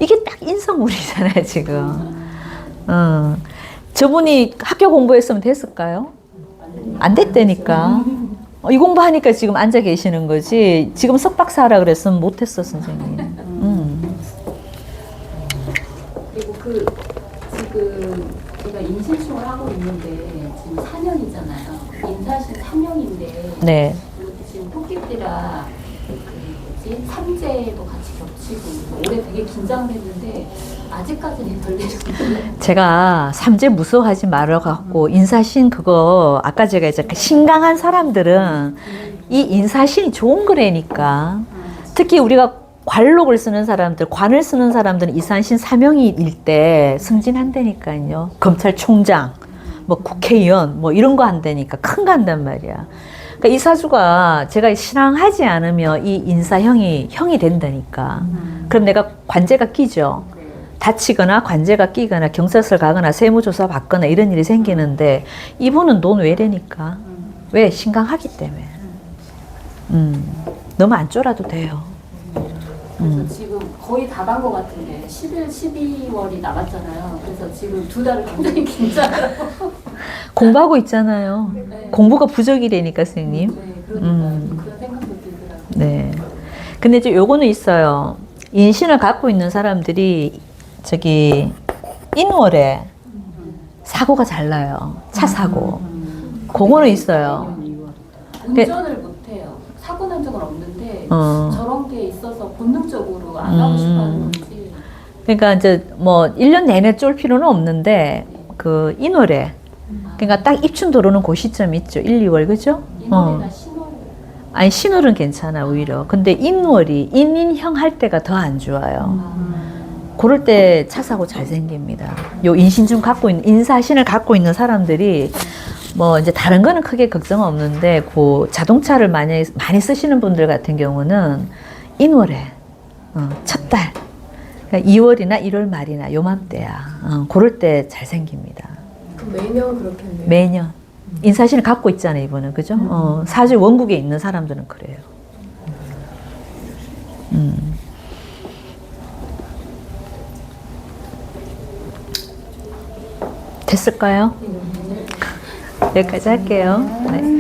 이게 딱 인성물이잖아요, 지금. 저분이 학교 공부했으면 됐을까요? 안 됐다니까. 이 공부하니까 지금 앉아 계시는 거지. 지금 석박사 하라 그랬으면 못했어, 선생님. 그리고 지금 제가 인신충을 하고 있는데 지금 4년이잖아요. 인사신 3년인데 네. 지금 토끼띠라 그 뭐지 삼재도 같이 겹치고 올해 되게 긴장을 했는데 아직까지는 덜 내려오고 제가 삼재 무서워하지 말아 갖고 인사신 그거 아까 제가 이제 신강한 사람들은 이 인사신이 좋은 거라니까. 특히 우리가 관록을 쓰는 사람들, 관을 쓰는 사람들은 이산신 사명일 때 승진한다니까요. 검찰총장, 뭐 국회의원, 뭐 이런 거 한다니까 큰 거 한단 말이야. 그러니까 이 사주가 제가 신앙하지 않으면 이 인사형이 형이 된다니까. 그럼 내가 관제가 끼죠. 다치거나 관제가 끼거나 경찰서를 가거나 세무조사 받거나 이런 일이 생기는데 이분은 논 외래니까. 왜? 신강하기 때문에. 너무 안 쫄아도 돼요. 그래서 지금 거의 다 간 것 같은데 11, 12월이 남았잖아요. 그래서 지금 두 달을 굉장히 긴장하고 공부하고 있잖아요. 네. 공부가 부족이라니까 선생님. 네, 그러니까 그런 생각도 들더라고요. 네. 근데 이제 요거는 있어요. 인신을 갖고 있는 사람들이 저기 인월에 사고가 잘 나요. 차 사고. 그거는 있어요. 운전을 못해요. 사고 난 적은 없는데 어. 저런 게 있어서 본능적으로 안 하고 싶어하는 건지. 그러니까 이제 뭐 1년 내내 쫄 필요는 없는데 그 인월에 그러니까 딱 입춘 들어오는 그 시점 있죠. 1, 2월 그죠? 인월이나 신월. 아니 신월은 괜찮아 오히려. 근데 인월이 인인형 할 때가 더 안 좋아요. 그럴 때 차 사고 잘 생깁니다. 요 인신중 갖고 있는 인사신을 갖고 있는 사람들이 뭐 이제 다른 거는 크게 걱정 없는데 그 자동차를 많이 쓰시는 분들 같은 경우는 인월에 첫 달. 그러니까 2월이나 1월 말이나 요맘때야. 그럴 때 잘 생깁니다. 그럼 매년 그렇겠네요. 매년. 인사신을 갖고 있잖아요, 이분은. 그죠? 사주 원국에 있는 사람들은 그래요. 됐을까요? 여기까지 할게요. 네.